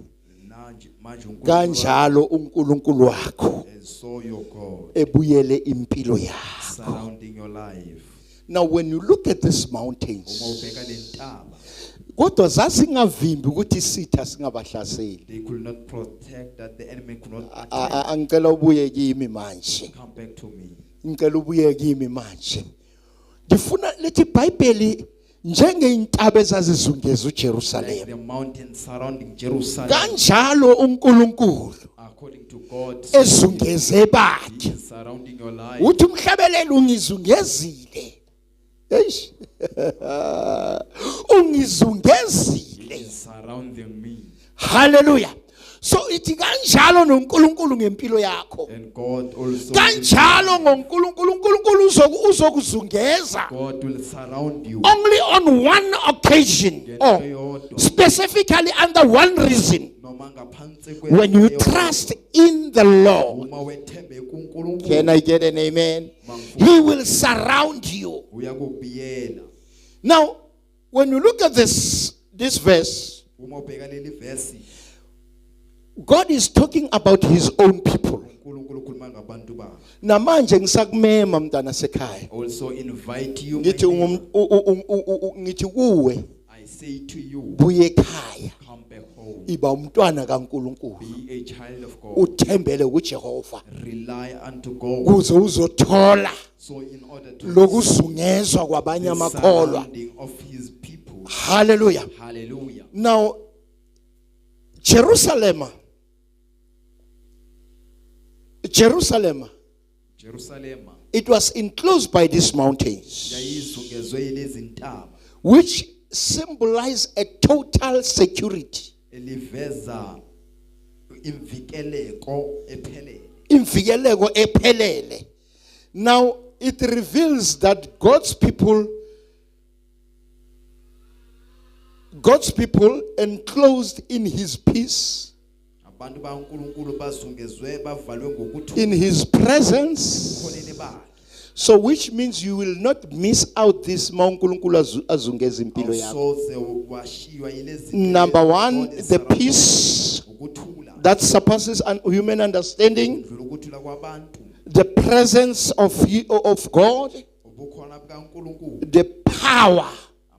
Speaker 4: manje
Speaker 1: kanjalo uNkulunkulu wakho
Speaker 4: so your God
Speaker 1: ebuyele impilo yakho.
Speaker 4: surrounding your life.
Speaker 1: Now when you look at these
Speaker 4: Uma
Speaker 1: mountains,
Speaker 4: ubheka le ntaba,
Speaker 1: kodwa zasingavimbi ukuthi isitha singabahlaseli.
Speaker 4: they could not protect that the enemy could not attack.
Speaker 1: Angicela ubuye kimi manje.
Speaker 4: Come back to me.
Speaker 1: Ngicela ubuye kimi manje. Ngifuna lethi iBhayibheli njengeyintaba ezazizungeza
Speaker 4: Like
Speaker 1: uJerusalem.
Speaker 4: the mountains surrounding Jerusalem,
Speaker 1: Kanjalo uNkulunkulu
Speaker 4: according to God,
Speaker 1: ezungeze
Speaker 4: He
Speaker 1: bakhe.
Speaker 4: is surrounding your life.
Speaker 1: Uthi umhlabeleli ungizungezile. Eish.
Speaker 4: He
Speaker 1: Ungizungezile.
Speaker 4: is surrounding me.
Speaker 1: Hallelujah. So ithi kanjalo noNkulunkulu ngempilo yakho.
Speaker 4: And God also
Speaker 1: Kanjalo ngoNkulunkulu uNkulunkulu uzokuzungeza
Speaker 4: God will surround you.
Speaker 1: only on one occasion or specifically under one reason.
Speaker 4: Noma ngaphansi
Speaker 1: When you trust in the Lord.
Speaker 4: uma wethembe kuNkulunkulu,
Speaker 1: Can I get an amen? He will surround you.
Speaker 4: uyakubiyela.
Speaker 1: Now, when you look at this verse,
Speaker 4: Uma ubheka leli verse,
Speaker 1: God is talking about his own people.
Speaker 4: uNkulunkulu ukhuluma ngabantu bakhe.
Speaker 1: Namanje ngisakumema mntana sekhaya.
Speaker 4: Also invite you.
Speaker 1: Ngithi
Speaker 4: my neighbor.
Speaker 1: ngithi kuwe
Speaker 4: I say to you,
Speaker 1: buye ekhaya.
Speaker 4: come back home.
Speaker 1: Iba umntwana kaNkulunkulu.
Speaker 4: Be a child of God.
Speaker 1: Uthembele kuJehova.
Speaker 4: Rely unto God.
Speaker 1: Kuze uzothola
Speaker 4: So in order to
Speaker 1: lokuzungezwa kwabanye
Speaker 4: the
Speaker 1: amakholwa.
Speaker 4: surrounding of his people.
Speaker 1: Hallelujah.
Speaker 4: Hallelujah.
Speaker 1: Now, Jerusalem,
Speaker 4: Jerusalem
Speaker 1: it was enclosed by these mountains,
Speaker 4: yayizungezwe yilezi ntaba
Speaker 1: which symbolize a total security.
Speaker 4: eliveza imvikeleko ephelele.
Speaker 1: Imvikeleko ephelele. Now, it reveals that God's people enclosed in his peace,
Speaker 4: Abantu baNkulunkulu bazungezwe bavalwe ngokuthu
Speaker 1: in his presence.
Speaker 4: khoneni bakhe.
Speaker 1: So which means you will not miss out this uNkulunkulu azungeza impilo yakho.
Speaker 4: Awusoze washiywa yilezi.
Speaker 1: Number one,
Speaker 4: God is
Speaker 1: the
Speaker 4: surrounding
Speaker 1: peace
Speaker 4: ukuthula.
Speaker 1: that surpasses human understanding,
Speaker 4: Udlula ukuthula kwabantu.
Speaker 1: the presence of God,
Speaker 4: Ubukhona bukaNkulunkulu.
Speaker 1: the power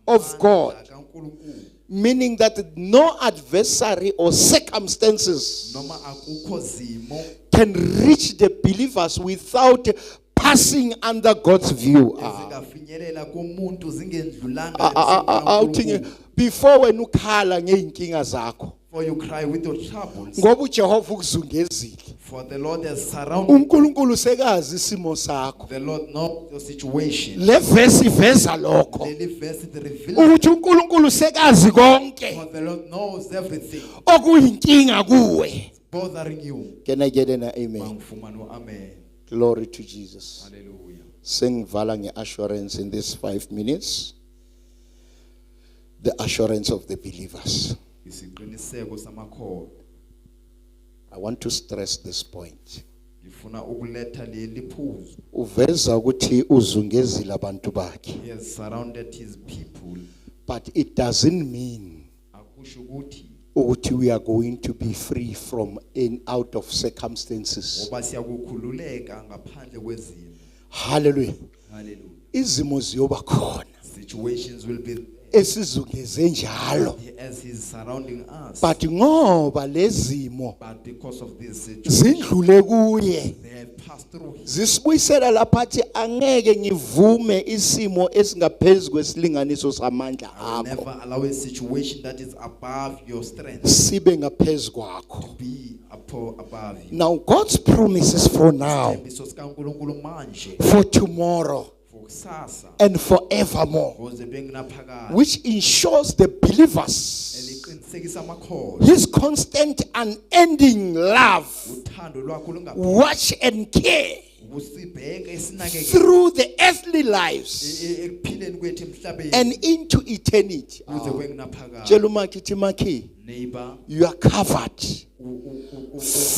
Speaker 1: of God,
Speaker 4: Amandla kaNkulunkulu.
Speaker 1: meaning that no adversary or circumstances
Speaker 4: Noma akukho zimo
Speaker 1: can reach the believers without passing under God's view.
Speaker 4: ezingafinyelela kumuntu zingendlulanga
Speaker 1: I'll think before when ukhala ngeinkinga zakho,
Speaker 4: for you cry with your troubles,
Speaker 1: ngoba uJehova ukuzungezile.
Speaker 4: for the Lord has surrounded.
Speaker 1: uNkulunkulu sekazi isimo sakho.
Speaker 4: The Lord knows your situation.
Speaker 1: Le verse iveza lokho.
Speaker 4: Leli verse it reveals
Speaker 1: Ukuthi uNkulunkulu sekazi konke
Speaker 4: for the Lord knows everything
Speaker 1: okuyinkinga kuwe.
Speaker 4: bothering you.
Speaker 1: Can I get an amen?
Speaker 4: Mangifumana u- Amen.
Speaker 1: Glory to Jesus.
Speaker 4: Hallelujah.
Speaker 1: Sengivala ngeassurance in these 5 minutes. The assurance of the believers.
Speaker 4: Isiqiniseko samakholwa.
Speaker 1: I want to stress this point.
Speaker 4: Ngifuna ukuletha leli phuzu.
Speaker 1: Uveza ukuthi uzungezile abantu bakhe.
Speaker 4: He has surrounded his people.
Speaker 1: But it doesn't mean
Speaker 4: Akusho ukuthi
Speaker 1: ukuthi we are going to be free from out of circumstances.
Speaker 4: ngoba siyakukhululeka ngaphandle kwezimo.
Speaker 1: Hallelujah.
Speaker 4: Hallelujah.
Speaker 1: Izimo ziyoba khona
Speaker 4: Situations will be
Speaker 1: esizungeze njalo.
Speaker 4: as he's surrounding us.
Speaker 1: But ngoba lezimo
Speaker 4: But because of this situation,
Speaker 1: zindlule kuye,
Speaker 4: they have passed through him.
Speaker 1: zisibuyisela lapha athi angeke ngivume isimo esingaphezulu kwesilinganiso samandla
Speaker 4: I will
Speaker 1: akho
Speaker 4: never allow a situation that is above your strength
Speaker 1: sibe ngaphezulu kwakho.
Speaker 4: to be above you.
Speaker 1: Now God's promises for now,
Speaker 4: Isithembiso sikaNkulunkulu manje
Speaker 1: for tomorrow,
Speaker 4: for ngokusasa
Speaker 1: and forevermore,
Speaker 4: ukuze benginaphakade
Speaker 1: which ensures the believers
Speaker 4: eliqinisekisa amakhono
Speaker 1: his constant unending love,
Speaker 4: uthando lwakho
Speaker 1: watch and care
Speaker 4: lungakusibheke esinakeke
Speaker 1: through the earthly lives
Speaker 4: ekuphileni kwethu emhlabeni
Speaker 1: and into eternity.
Speaker 4: ukuze benginaphakade
Speaker 1: Tshela umakithi makhi,
Speaker 4: neighbor
Speaker 1: you are covered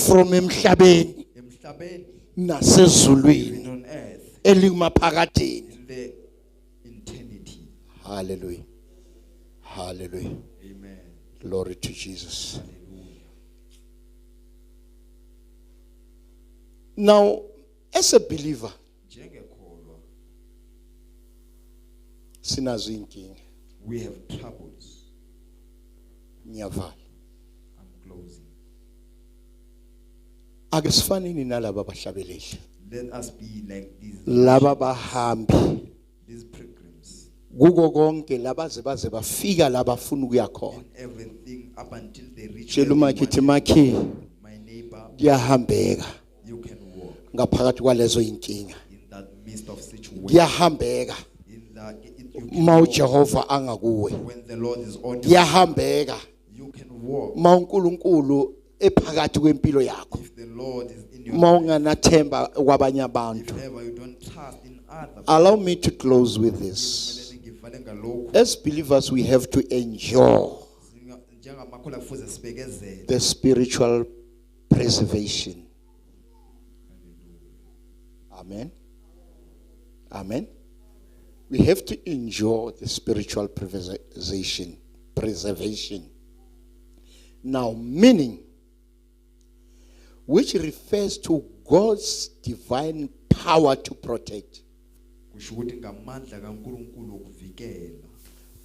Speaker 1: from emhlabeni
Speaker 4: emhlabeni
Speaker 1: nasezulwini
Speaker 4: even on earth
Speaker 1: elimaphakadeni.
Speaker 4: in the eternity.
Speaker 1: Hallelujah. Hallelujah.
Speaker 4: Amen.
Speaker 1: Glory to Jesus.
Speaker 4: Hallelujah.
Speaker 1: Now, as a believer,
Speaker 4: Njengekholwa
Speaker 1: sinazo inkinga.
Speaker 4: we have troubles.
Speaker 1: Ngiyavala.
Speaker 4: I'm closing.
Speaker 1: Ake sifaneni nalabo abahlabeleli.
Speaker 4: Let us be like these
Speaker 1: Laba bahambi
Speaker 4: pilgrims
Speaker 1: kuko konke labaze baze bafika la bafuna ukuya khona.
Speaker 4: and everything up until they reach
Speaker 1: Tshela
Speaker 4: where they
Speaker 1: umakithi
Speaker 4: want.
Speaker 1: makhi
Speaker 4: My neighbor,
Speaker 1: kuyahambeka
Speaker 4: you can walk
Speaker 1: ngaphakathi kwalezo inkinga.
Speaker 4: in that midst of situation.
Speaker 1: Kuyahambeka
Speaker 4: In that you can
Speaker 1: uma
Speaker 4: walk.
Speaker 1: uJehova angakuwe.
Speaker 4: When the Lord is on you,
Speaker 1: Kuyahambeka
Speaker 4: you can walk.
Speaker 1: uma uNkulunkulu ephakathi kwempilo yakho.
Speaker 4: If the Lord is in your
Speaker 1: Uma
Speaker 4: life,
Speaker 1: unganathemba kwabanye abantu.
Speaker 4: if ever you don't trust in others,
Speaker 1: Allow me to close with this.
Speaker 4: ngivale ngalokhu.
Speaker 1: As believers, we have to endure
Speaker 4: Njengamakholwa kufuze sibekezele.
Speaker 1: the spiritual preservation. Amen. Amen. We have to endure the spiritual preservation. Now, meaning, which refers to God's divine power to protect,
Speaker 4: Kusho ukuthi ngamandla kaNkulunkulu okuvikela,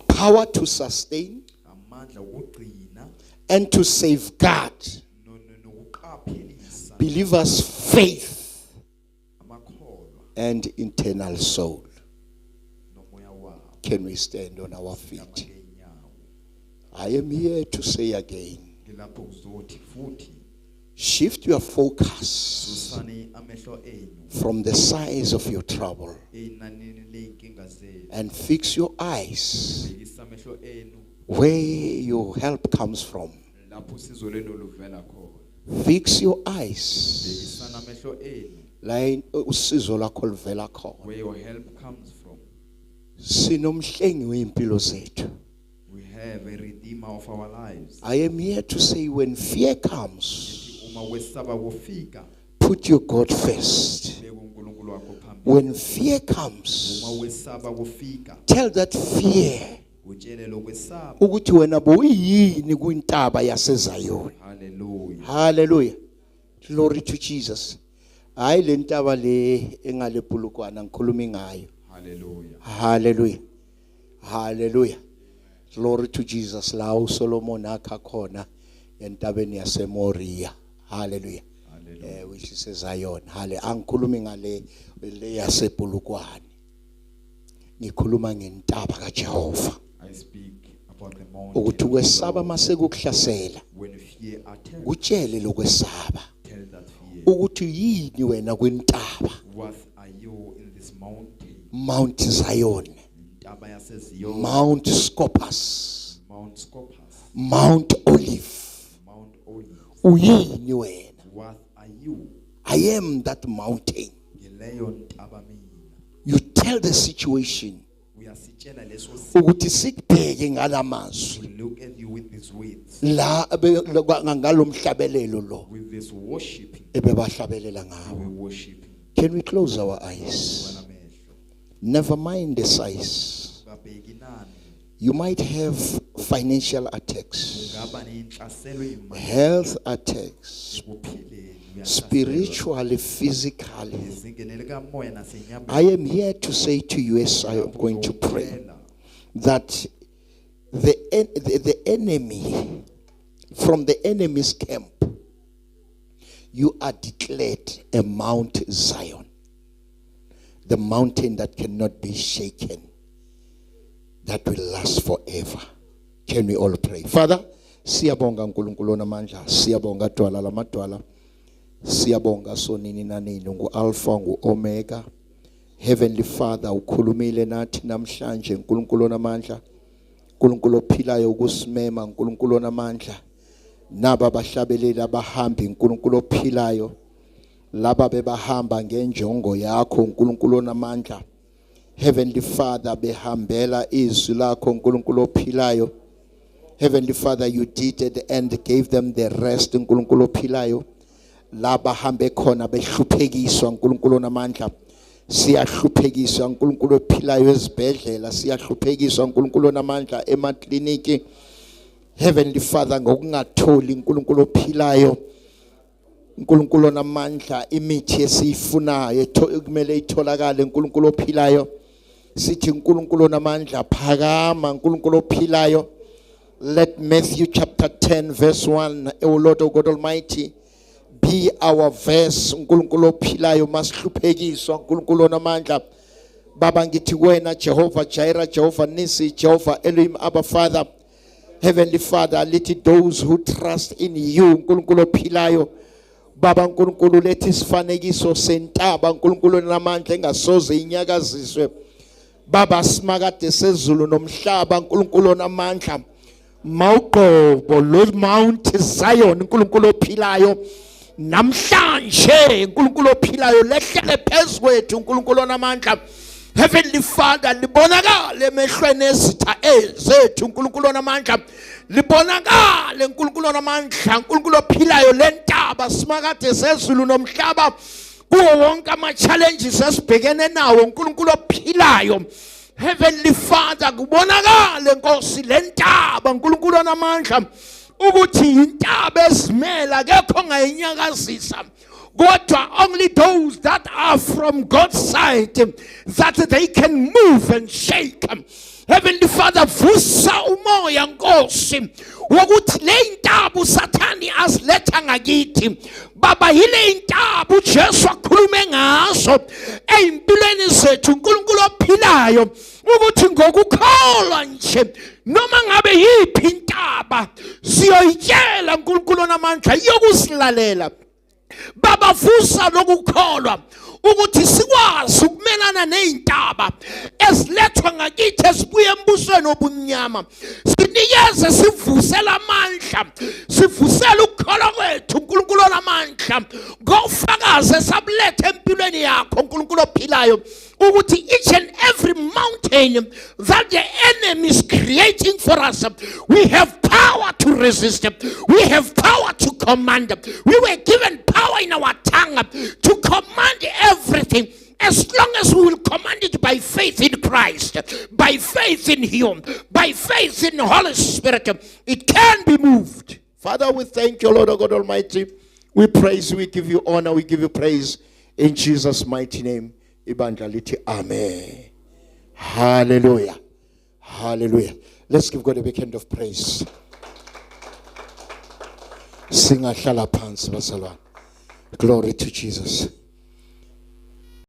Speaker 1: power to sustain,
Speaker 4: amandla okugcina
Speaker 1: and to safeguard
Speaker 4: nokuqaphelisa
Speaker 1: believers' faith
Speaker 4: amakholwa
Speaker 1: and internal soul.
Speaker 4: nomoya wabo.
Speaker 1: Can we stand on our feet?
Speaker 4: Ngeenyawo.
Speaker 1: I am here to say again,
Speaker 4: Ngilapho kuzothi futhi
Speaker 1: shift your focus
Speaker 4: susani amehlo enu
Speaker 1: from the size of your trouble
Speaker 4: eyinanini leyinkinga zenu.
Speaker 1: and fix your eyes
Speaker 4: Bhekisa amehlo enu
Speaker 1: where your help comes from.
Speaker 4: lapho usizo lenu luvela khona.
Speaker 1: Fix your eyes
Speaker 4: Bhekisana amehlo enu
Speaker 1: la usizo lakho livela khona.
Speaker 4: where your help comes from.
Speaker 1: Sinomhlengi weimpilo zethu.
Speaker 4: We have a redeemer of our lives.
Speaker 1: I am here to say when fear comes,
Speaker 4: Ngithi uma wesaba kufika,
Speaker 1: put your God first.
Speaker 4: beka uNkulunkulu wakho phambili.
Speaker 1: When fear comes,
Speaker 4: Uma wesaba kufika,
Speaker 1: tell that fear
Speaker 4: utshele lokwesaba.
Speaker 1: ukuthi wena bowuyini kwintaba yaseZayoni.
Speaker 4: Hallelujah.
Speaker 1: Hallelujah. Glory to Jesus. Hayi le ntaba le engale phulukwana ngikhuluma ngayo.
Speaker 4: Hallelujah.
Speaker 1: Hallelujah. Hallelujah. Glory to Jesus. La uSolomon akha khona entabeni yaseMoriya. Hallelujah. Which is Zion. Hallelujah. Angikhulumi ngale le yasephulukwana. Ngikhuluma ngentaba kaJehova.
Speaker 4: I speak about the mountain.
Speaker 1: Ukuthi kwesaba mase kukuhlasela.
Speaker 4: When fear attacks,
Speaker 1: Utshele lokwesaba.
Speaker 4: tell that fear.
Speaker 1: Ukuthi yini wena kwintaba.
Speaker 4: What are you in this mountain?
Speaker 1: Mount Zion,
Speaker 4: Ntaba yaseZion,
Speaker 1: Mount Scopus,
Speaker 4: Mount Scopus,
Speaker 1: Mount Olive.
Speaker 4: Mount Olive.
Speaker 1: Uyini wena?
Speaker 4: What are you?
Speaker 1: I am that mountain.
Speaker 4: Ngileyo ntaba mina.
Speaker 1: You tell the situation
Speaker 4: Uyasitshela leso simo.
Speaker 1: ukuthi sikubheke ngalamazwi
Speaker 4: We look at you with these words,
Speaker 1: la ngalomhlabelelo lo
Speaker 4: with this worshiping.
Speaker 1: ebebahlabelela
Speaker 4: We
Speaker 1: ngawo.
Speaker 4: worship.
Speaker 1: Can we close our eyes?
Speaker 4: Amehlo.
Speaker 1: Never mind the size.
Speaker 4: Babheki nani?
Speaker 1: You might have financial attacks,
Speaker 4: Ungaba neyinhlaselo ezimali
Speaker 1: health attacks,
Speaker 4: ekuphileni. Uyahlaselwa.
Speaker 1: spiritually, physically.
Speaker 4: Izingenele kamoya nasenyameni.
Speaker 1: I am here to say to you as I am going to pray that the enemy, from the enemy's camp, you are declared a Mount Zion, the mountain that cannot be shaken, that will last forever. Can we all pray? Father, siyabonga uNkulunkulu namandla, siyabonga dwala lamadwala, siyabonga sonini nanini, ngu Alpha, ngu Omega, Heavenly Father, ukhulumile nathi namhlanje uNkulunkulu onamandla, uNkulunkulu ophilayo ukusimema, uNkulunkulu onamandla. Naba bahlabeleli abahambi uNkulunkulu ophilayo, laba bebahamba ngenjongo yakho uNkulunkulu onamandla. Heavenly Father, behambela izwi lakho uNkulunkulu ophilayo. Heavenly Father, you did it and gave them the rest uNkulunkulu ophilayo. Laba hambe khona behluphekiswa uNkulunkulu onamandla. Siyahluphekiswa uNkulunkulu ophilayo ezibhedlela, siyahluphekiswa uNkulunkulu onamandla emakliniki. Heavenly Father, ngokungatholi uNkulunkulu ophilayo, uNkulunkulu onamandla imithi esiyifunayo kumele itholakale uNkulunkulu ophilayo. Sithi uNkulunkulu onamandla phakama uNkulunkulu ophilayo. Let Matthew chapter 10 verse 1, O Lord, O God Almighty, be our verse. uNkulunkulu ophilayo masihluphekiswa uNkulunkulu onamandla. Baba ngithi wena Jehovah Jireh, Jehovah Nisi, Jehovah Elohim, Abba Father. Heavenly Father, let it those who trust in you uNkulunkulu ophilayo. Baba uNkulunkulu lethi isifanekiso sentaba uNkulunkulu onamandla engasoze inyakaziswe. Baba simakade sezulu nomhlaba uNkulunkulu onamandla. Mawuqobo lo Mount Zion uNkulunkulu ophilayo. Namhlanje uNkulunkulu ophilayo lehlele phezulu uNkulunkulu onamandla. Heavenly Father, libonakale emehlweni ezitha zethu uNkulunkulu onamandla. Libonakale uNkulunkulu onamandla, uNkulunkulu ophilayo lentaba simakade sezulu nomhlaba. Kuwo wonke ama challenges esibhekene nawo uNkulunkulu ophilayo. Heavenly Father, kubonakale Nkosi lentaba uNkulunkulu onamandla ukuthi intaba ezimela akekho ongayinyakazisa. Kodwa only those that are from God's side, that they can move and shake. Heavenly Father, vusa umoya Nkosi wokuthi le intaba uSathane asiletha ngakithi. Baba yile intaba uJesu akhulume ngazo ezimpilweni zethu uNkulunkulu ophilayo, ukuthi ngokukholwa nje noma ngabe yiphi intaba siyoyitshela uNkulunkulu onamandla yokusilalela. Baba vusa lokukholwa ukuthi sikwazi ukumelana nezintaba ezilethwa ngakithi esibuye embusweni obumnyama. Sinikeze sivusela amandla, sivusela ukukholwa kwethu uNkulunkulu onamandla ngofakazi esabulethe empilweni yakho uNkulunkulu ophilayo, ukuthi each and every mountain that the enemy is creating for us, we have power to resist, we have power to command. We were given power in our tongue to command everything, as long as we will command it by faith in Christ, by faith in Him, by faith in the Holy Spirit. It can be moved. Father, we thank you, Lord God Almighty. We praise you, we give you honor, we give you praise in Jesus' mighty name. Ibandla lithi amen. Hallelujah. Hallelujah. Let's give God a big hand of praise. Singahlala phansi bazalwane. Glory to Jesus.